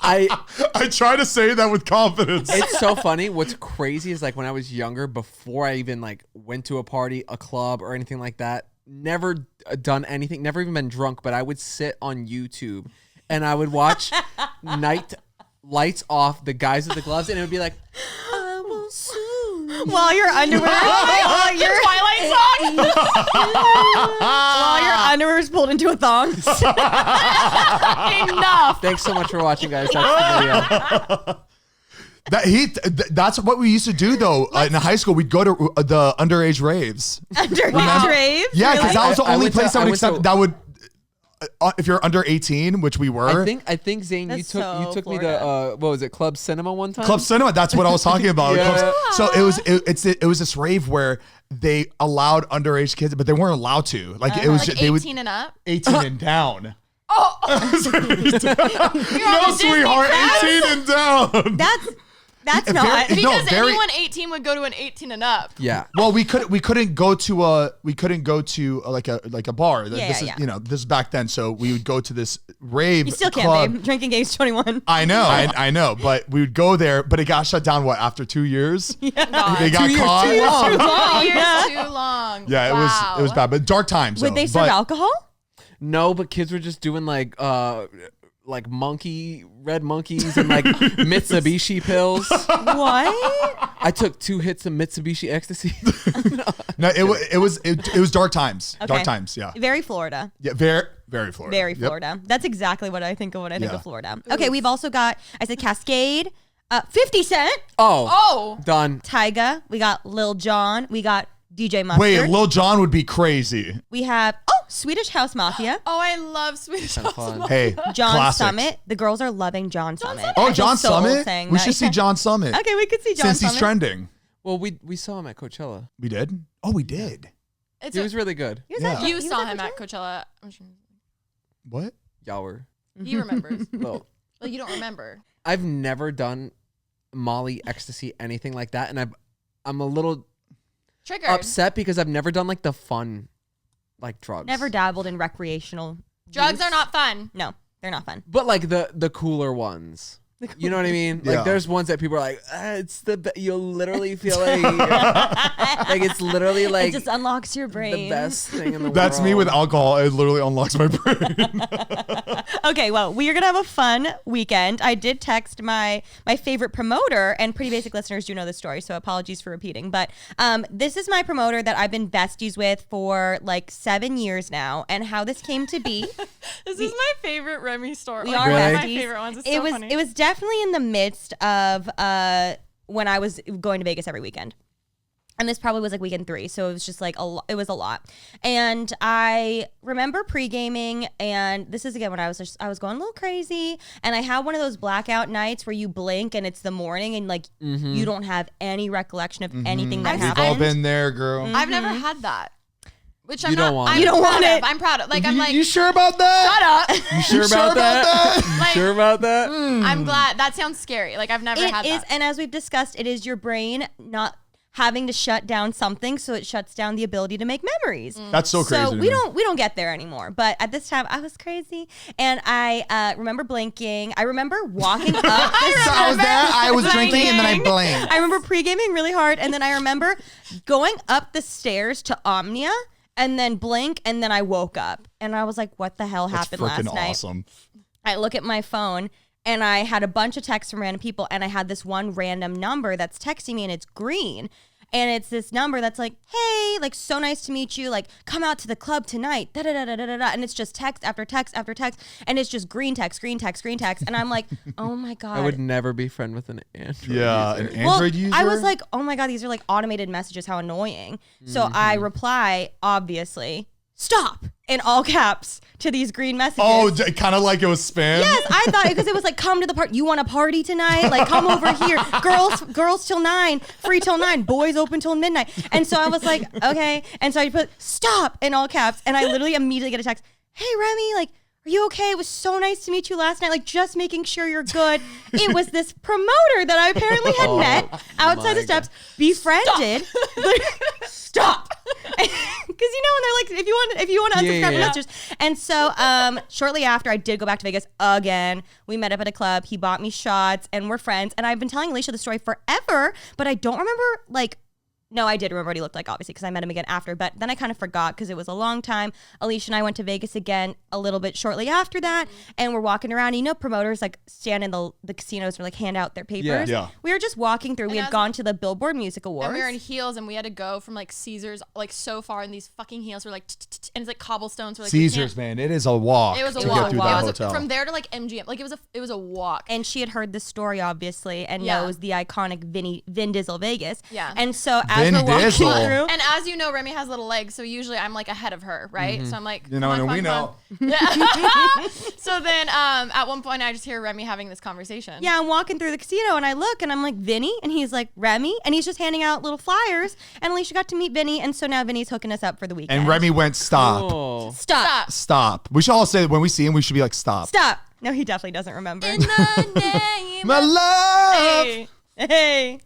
I try to say that with confidence. It's so funny. What's crazy is like when I was younger, before I even like went to a party, a club, or anything like that, never done anything, never even been drunk, but I would sit on YouTube and I would watch Night Lights Off, the guys with the gloves, and it would be like, I will soon. While your underwear, while your Twilight song. while your underwear is pulled into a thong. Enough. Thanks so much for watching, guys. That's the video. That's what we used to do though. In high school, we'd go to the underage raves. Underage rave. Yeah, because that was the I only went to- place that I would went to- accept that would. If you're under 18, which we were, I think Zane, you That's took so me Florida. to what was it, Club Cinema one time? Club Cinema. That's what I was talking about. Yeah. So it was this rave where they allowed underage kids, but they weren't allowed to. Like it was Like they 18 would and up. 18 and down. Oh. No, sweetheart, 18 and down. That's not. Very- Because very- anyone 18 would go to an 18 and up. Yeah. Well, we couldn't go to like a bar. Yeah, This yeah. is this is back then. So we would go to this rave. You still can't, club. babe. Drinking age 21. I know, I know, but we would go there. But it got shut down. What, after 2 years? They got caught. Too years Yeah. too long. Yeah, Wow. it was bad, but dark times. Would though. they serve But alcohol? No, but kids were just doing like red monkeys and like Mitsubishi pills. What? I took 2 hits of Mitsubishi ecstasy. No, it was dark times. Okay. Dark times. Yeah. Very Florida. Yeah. Very Florida. Very Yep. Florida. That's exactly what I think of when I think Yeah. of Florida. Okay, we've also got, I said Cascade, 50 Cent, Oh, done. Tyga. We got Lil Jon. We got DJ Mustard. Wait, Lil Jon would be crazy. We have Swedish House Mafia. Oh, I love Swedish House Mafia. Hey, John classics. Summit. The girls are loving John Summit. Oh, I feel John so old Summit. saying We that. should see John Summit. Okay, we could see John Since Summit. he's trending. Well, we saw him at Coachella. We did? Oh, we did. It's He was really good. He was Yeah. at- you he was saw at him Coachella? at Coachella. I'm sure. What? Y'all were. He remembers. Well, Like, you don't remember. I've never done Molly, ecstasy, anything like that, and I'm a little Triggered. upset because I've never done like the fun, like drugs. Never dabbled in recreational. Drugs use. are not fun. No, they're not fun. But like the cooler ones. You know what I mean? Yeah. Like there's ones that people are like, it's you'll literally feel like it's literally like It just unlocks your brain. the best thing in the world. That's me with alcohol. It literally unlocks my brain. Okay, well, we are gonna have a fun weekend. I did text my favorite promoter, and Pretty Basic listeners do know this story, so apologies for repeating. But this is my promoter that I've been besties with for like 7 years now, and how this came to be. This is my favorite Remy story. We Like, are one of Really? my besties. favorite ones. It's It so was funny. it was definitely in the midst of when I was going to Vegas every weekend. And this probably was like weekend 3, so it was just like it was a lot. And I remember pre-gaming, and this is again when I was going a little crazy, and I had one of those blackout nights where you blink and it's the morning, and like you don't have any recollection of anything that We've happened. all been there, girl. I've never had that. Which I'm You don't not. want I'm it. You don't proud want of. it. I'm proud of. Like I'm like. You sure about that? Shut up. You sure about that? You Like- sure about that? I'm glad. That sounds scary. Like I've never It had is, that. and as we've discussed, it is your brain not having to shut down something, so it shuts down the ability to make memories. That's so crazy. So to we me. don't get there anymore. But at this time, I was crazy, and I remember blinking. I remember walking up. So I was there. I was drinking, and then I blinked. I remember pre-gaming really hard, and then I remember going up the stairs to Omnia, and then blink, and then I woke up, and I was like, "What the hell That's happened last freaking night?" awesome. I look at my phone, and I had a bunch of texts from random people, and I had this one random number that's texting me, and it's green. And it's this number that's like, hey, like, so nice to meet you. Like, come out to the club tonight. Da da da da da da da. And it's just text after text after text. And it's just green text, green text, green text. And I'm like, oh my God. I would never be friend with an Android. Yeah, user. an Android user. I was like, oh my God, these are like automated messages. How annoying. So I reply, obviously, stop, in all caps to these green messages. oh, kind of like it was spam. Yes, I thought because it was like, come to the party. You want a party tonight? Like, come over here. Girls till 9, free till 9, boys open till midnight. And so I was like, okay. And so I put stop in all caps, and I literally immediately get a text. Hey Remy, like, are you okay? It was so nice to meet you last night. Like, just making sure you're good. It was this promoter that I apparently had met outside the steps, befriended. Stop. Because you know when they're like, if you want to unsubscribe Yeah. messages. And so shortly after, I did go back to Vegas again. We met up at a club. He bought me shots, and we're friends. And I've been telling Alicia the story forever, but I don't remember like. No, I did remember what he looked like, obviously, because I met him again after. But then I kind of forgot because it was a long time. Alicia and I went to Vegas again a little bit shortly after that. And we're walking around. You know, promoters like stand in the casinos and like hand out their papers. Yeah. We were just walking through. We And had as- gone to the Billboard Music Awards. And we were in heels, and we had to go from like Caesars, like so far in these fucking heels. We're like, and it's like cobblestones. We're like, we Caesars, can't- man, it is a walk. It was a to walk. get through It that was hotel. from there to like MGM. Like it was a walk. And she had heard the story, obviously, and Yeah. knows the iconic Vin Diesel Vegas. Yeah. And so as Vin we're walking Diesel. through, And as you know, Remy has little legs, so usually I'm like ahead of her, right? So I'm like, You know, come on, and come on, we come on. Yeah. So then at one point I just hear Remy having this conversation. yeah, I'm walking through the casino, and I look, and I'm like, Vinny, and he's like, Remy, and he's just handing out little flyers. And Alicia got to meet Vinny, and so now Vinny's hooking us up for the weekend. And Remy went, stop. Oh. Stop. Stop. We should all say that when we see him, we should be like, stop. Stop. No, he definitely doesn't remember. In the name My love. Hey. Hey.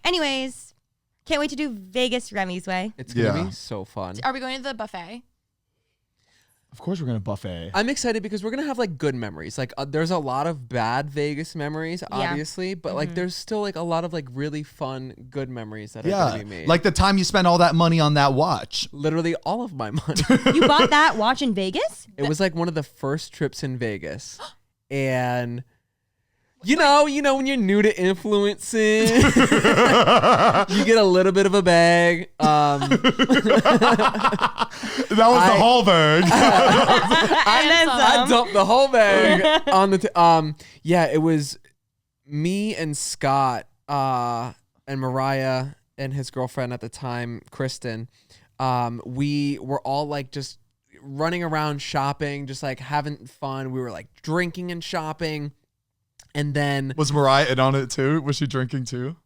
Anyways, can't wait to do Vegas Remy's way. It's gonna Yeah. be so fun. Are we going to the buffet? Of course, we're gonna buffet. I'm excited because we're gonna have like good memories. Like there's a lot of bad Vegas memories, Yeah. obviously, but like there's still like a lot of like really fun, good memories that are Yeah, gonna be made. like the time you spent all that money on that watch. literally all of my money. You bought that watch in Vegas? It was like one of the first trips in Vegas, and you know when you're new to influencing, you get a little bit of a bag. That was the Hallberg. And then I some. dumped the whole bag on the. Yeah, it was. me and Scott and Mariah and his girlfriend at the time, Kristen, we were all like just running around shopping, just like having fun. We were like drinking and shopping. And then Was Mariah in on it too? Was she drinking too?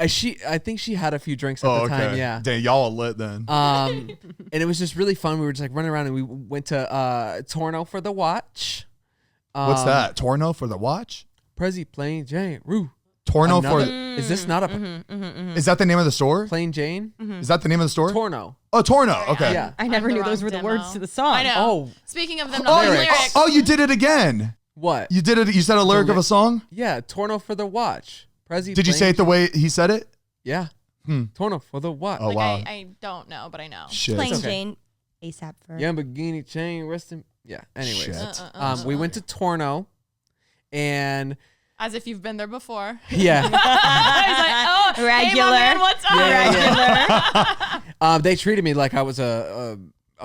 I think she had a few drinks at the time. Yeah. Dang, y'all are lit then. And it was just really fun. We were just like running around and we went to Torno for the watch. What's that? Torno for the watch? Prezi Plain Jane. Roo. Torno for Is this not a Is that the name of the store? Plain Jane? Is that the name of the store? Torno. Oh, Torno. Okay. Yeah. I never I'm the knew those wrong were the demo. words to the song. I know. Oh, Speaking of them, Oh, not you, the lyrics. oh, you did it again. what? You did it. You said a lyric of a song. Yeah, Torno for the watch. Prezi Did you say it the way he said it? Yeah. Torno for the watch. Oh, Like, wow. I don't know, but I know. Shit. Plain okay. Jane, ASAP for. Lamborghini chain, resting. Yeah. Anyways, Shit. we went to Torno, and As if you've been there before. yeah, He's like, oh, hey, Regular. my man, what's up? they treated me like I was a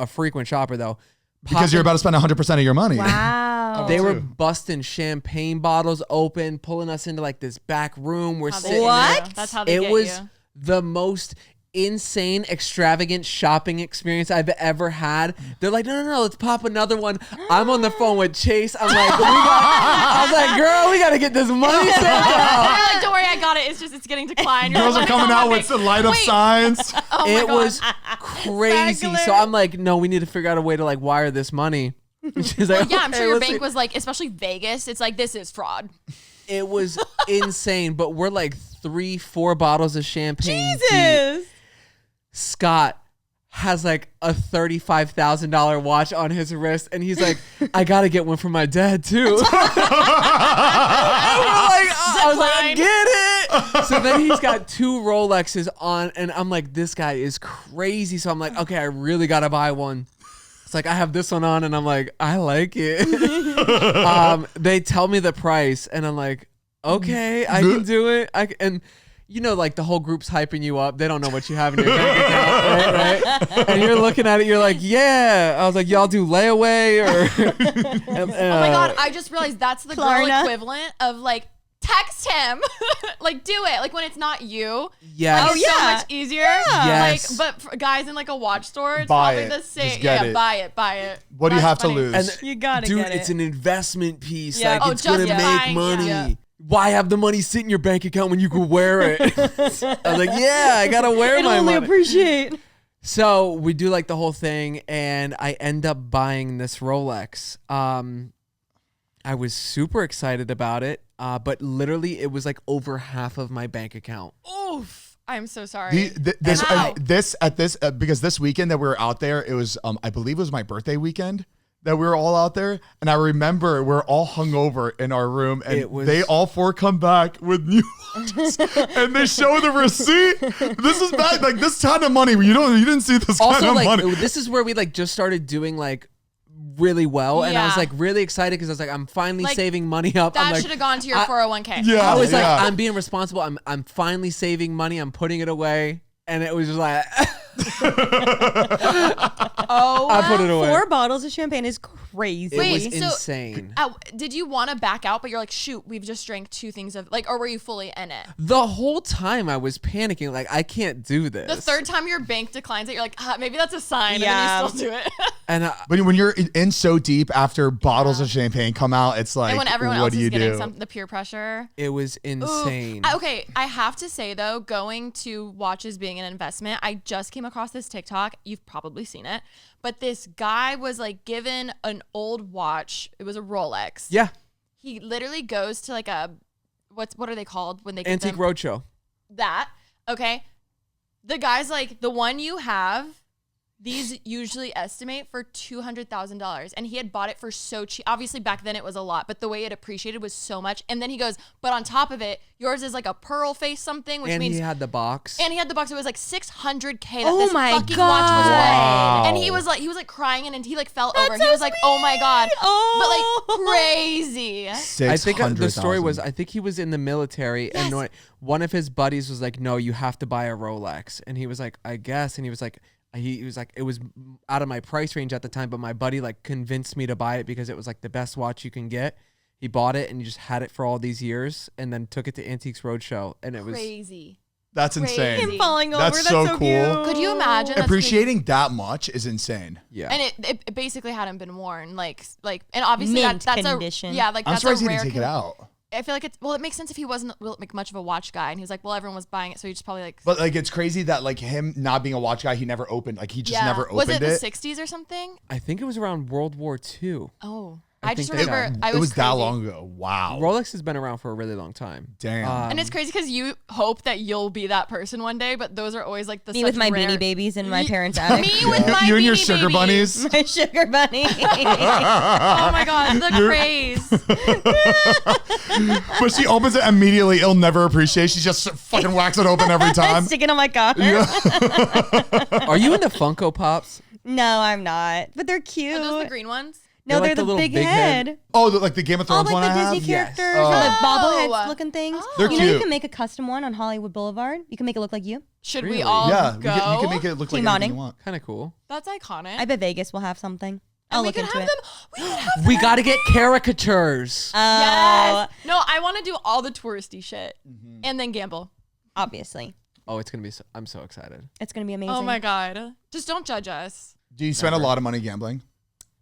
frequent shopper though. Because you're about to spend 100% of your money. Wow. They were busting champagne bottles open, pulling us into like this back room. We're How they sitting. get What? you. That's how they It get was you. the most insane, extravagant shopping experience I've ever had. They're like, no, let's pop another one. I'm on the phone with Chase. I'm like, I was like, girl, we got to get this money saved up. They're like, don't worry, I got it. It's getting declined. You're Girls are like, coming oh, out my with big- the light up Wait. signs. Oh my It God. was crazy. So I'm like, no, we need to figure out a way to like wire this money. She's like, Yeah, I'm "Okay, sure your let's bank see." was like, especially Vegas. It's like, this is fraud. It was insane, but we're like 3-4 bottles of champagne deep. Jesus. Scott has like a $35,000 watch on his wrist, and he's like, I gotta get one for my dad too. I was like, I get it. So then he's got 2 Rolexes on, and I'm like, this guy is crazy. So I'm like, okay, I really gotta buy one. It's like, I have this one on, and I'm like, I like it. They tell me the price, and I'm like, okay, I can do it. And you know, like the whole group's hyping you up. They don't know what you have in your bank account, right? And you're looking at it, you're like, yeah. I was like, y'all do layaway or? Oh my God, I just realized that's the girl Klarna. equivalent of like, text him. Like, do it. Like, when it's not you. Yes. Like, it's so yeah. much easier. Yes. Like, but for guys in like a watch store, it's Buy probably it. the same. Just get Yeah, it. buy it. What do you That's have funny. to lose? And You gotta dude, get it. it's an investment piece. Yeah. Like, Oh, it's just gonna make buying, money. yeah. Why have the money sit in your bank account when you could wear it? I was like, yeah, I gotta wear It'll my only money. appreciate. So we do like the whole thing, and I end up buying this Rolex. I was super excited about it, but literally it was like over half of my bank account. Oof. I'm so sorry. Because How? this weekend that we were out there, it was I believe it was my birthday weekend that we were all out there, and I remember we're all hungover in our room, and It was- they all 4 come back with new watches, and they show the receipt. This is bad, like this kind of money. You didn't see this kind Also, of like money. this is where we like just started doing like really well, and I was Yeah. like really excited because I was like, I'm finally Like, saving money up. I'm That like, should have gone to your I- 401k. Yeah. I was like, Yeah. I'm being responsible. I'm finally saving money. I'm putting it away, and it was just like, Oh, I put it away. 4 bottles of champagne is crazy. it Wait, was so- insane. Did you want to back out, but you're like, shoot, we've just drank 2 things of like, or were you fully in it? The whole time I was panicking, like I can't do this. The third time your bank declines it, you're like, maybe that's a sign, Yeah. and then you still do it. and But when you're in so deep after bottles of champagne come out, it's like, and when everyone what else do is you getting do? the peer pressure. it was insane. Okay, I have to say though, going to watches being an investment, I just came across this TikTok. You've probably seen it, but this guy was like given an old watch. It was a Rolex. Yeah, He literally goes to like a what are they called when they get Antique them? Roadshow. That okay. The guy's like, the one you have, these usually estimate for $200,000, and he had bought it for so cheap. Obviously back then it was a lot, but the way it appreciated was so much. And then he goes, but on top of it, yours is like a pearl face something, which And means he had the box. and he had the box. It was like $600K that Oh this my fucking God. watch was worth. Wow. And he was like crying, and he like fell over. so He was like, oh my God, Oh. but like crazy. I think the story 600,000. was, I think he was in the military, and one of his buddies was like, no, you have to buy a Rolex. And he was like, I guess. And he was like, it was out of my price range at the time, but my buddy like convinced me to buy it because it was like the best watch you can get. He bought it and he just had it for all these years, and then took it to Antiques Roadshow, and it was Crazy. That's insane. Crazy. Him falling over. That's so cool. Cute. Could you imagine? That's Appreciating that much is insane. yeah. And it basically hadn't been worn, like, and obviously Mint that's condition. like I'm that's surprised a he rare. didn't take it out. I feel like it makes sense if he wasn't like much of a watch guy, and he was like, well, everyone was buying it, so he just probably like. But like, it's crazy that like him not being a watch guy, he never opened. Like he just never opened Was it it. the 60s or something? I think it was around World War II. Oh, I I just think they remember. got- I It was that crazy. long ago. Wow. Rolex has been around for a really long time. Damn. And it's crazy because you hope that you'll be that person one day, but those are always like the Me with such my rare- Beanie Babies in my parents' attic. Me with my you and your Beanie sugar Babies. bunnies. My sugar bunny. Oh my god, the craze! But she opens it immediately. He'll never appreciate. She just fucking whacks it open every time. Sticking on my car. Are you into Funko Pops? No, I'm not. But they're cute. Are those the green ones? No, They're they're like the the little big big head. head. Oh, like the Game of All Thrones one like I the have? Disney Yes. characters, Oh. or the Oh. bobbleheads looking things. They're you know, you cute. can make a custom one on Hollywood Boulevard. You can make it look like you. Should Really? we all Yeah, go? you can make it look like Team anything bonding. you want. Kind of cool. That's iconic. I bet Vegas will have something. I'll and we look could into have it. them. We could have We got to get caricatures. Oh, Yes. No, I want to do all the touristy shit and then gamble. obviously. Oh, it's going to be so, I'm so excited. It's going to be amazing. Oh my god. Just don't judge us. Do you spend a lot of money gambling?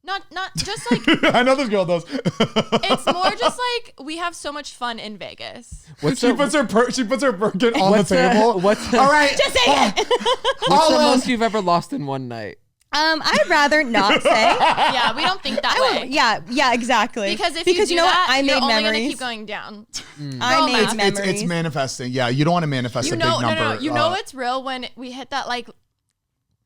Not just like I know this girl does. it's more just like we have so much fun in Vegas. She puts her Birkin on the What's the- table. what's the- All right. Just say it. What's the I'll, most you've ever lost in one night? I'd rather not say. Yeah, we don't think that way. Yeah, exactly. Because if you do know that, what, I you're made only gonna memories. keep going down. I Girl made math. memories. it's manifesting. Yeah, you don't want to manifest You a know, big number. You know it's real when we hit that like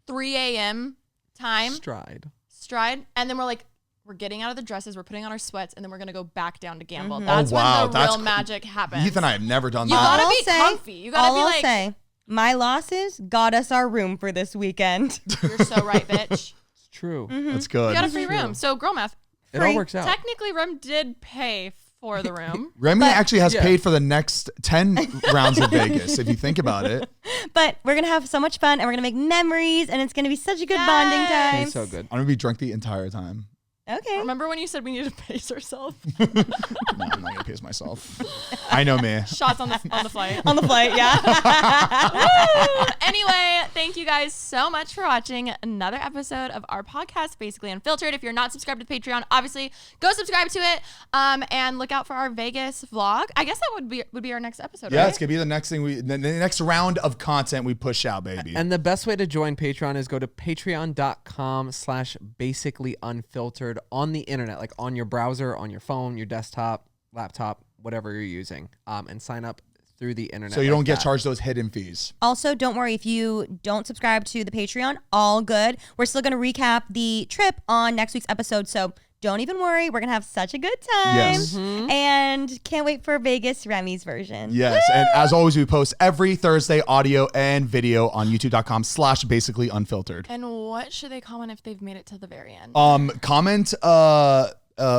3 a.m. time stride, and then we're getting out of the dresses, we're putting on our sweats, and then we're gonna go back down to gamble. That's Oh, wow, when the that's real cool. magic happens. Heath and I have never done You that. gotta I'll be say- comfy. You gotta be I'll like, say, my losses got us our room for this weekend. you're so right, bitch. It's true. That's You good. got a free room. So girl math. It all works out. Technically, Rem did pay for the room. Remy actually has Yeah. paid for the next 10 rounds of Vegas, if you think about it. But we're gonna have so much fun, and we're gonna make memories, and it's gonna be such a good bonding Yes. time. It's so good. I'm going to be drunk the entire time. Okay. Remember when you said we needed to pace ourselves? No, I'm not going to pace myself. I know me. Shots on the flight. On the flight, yeah. Woo! Anyway, thank you guys so much for watching another episode of our podcast, Basically Unfiltered. If you're not subscribed to Patreon, obviously go subscribe to it, and look out for our Vegas vlog. I guess that would be our next episode, Yeah, right? it's going to be the next thing the next round of content we push out, baby. And the best way to join Patreon is go to patreon.com/basicallyunfiltered on the internet, like on your browser, on your phone, your desktop, laptop, whatever you're using, and sign up through the internet. so you like don't get that. charged those hidden fees. Also, don't worry if you don't subscribe to the Patreon. All good. We're still gonna recap the trip on next week's episode, so don't even worry. We're gonna have such a good time. Yes. And can't wait for Vegas Remy's version. Yes. And as always, we post every Thursday audio and video on youtube.com/basicallyunfiltered. And what should they comment if they've made it to the very end? Comment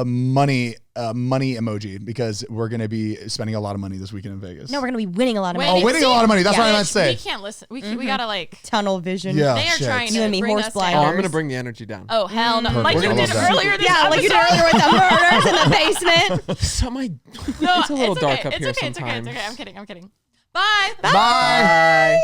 money emoji because we're gonna be spending a lot of money this weekend in Vegas. No, we're gonna be winning a lot of Wait, money. winning a lot of money. That's what I meant to say. We can't listen. We gotta like. Tunnel vision. Yeah. They are shit. trying to You and me, bring horse us blinders. Oh, down. I'm gonna bring the energy down. Oh hell no! Like Perfect. you I did love that. earlier this Yeah, episode. like you did earlier with the murders in the basement. So my, No, it's a little dark okay. up here It's okay. sometimes. It's okay. I'm kidding. Bye. Bye.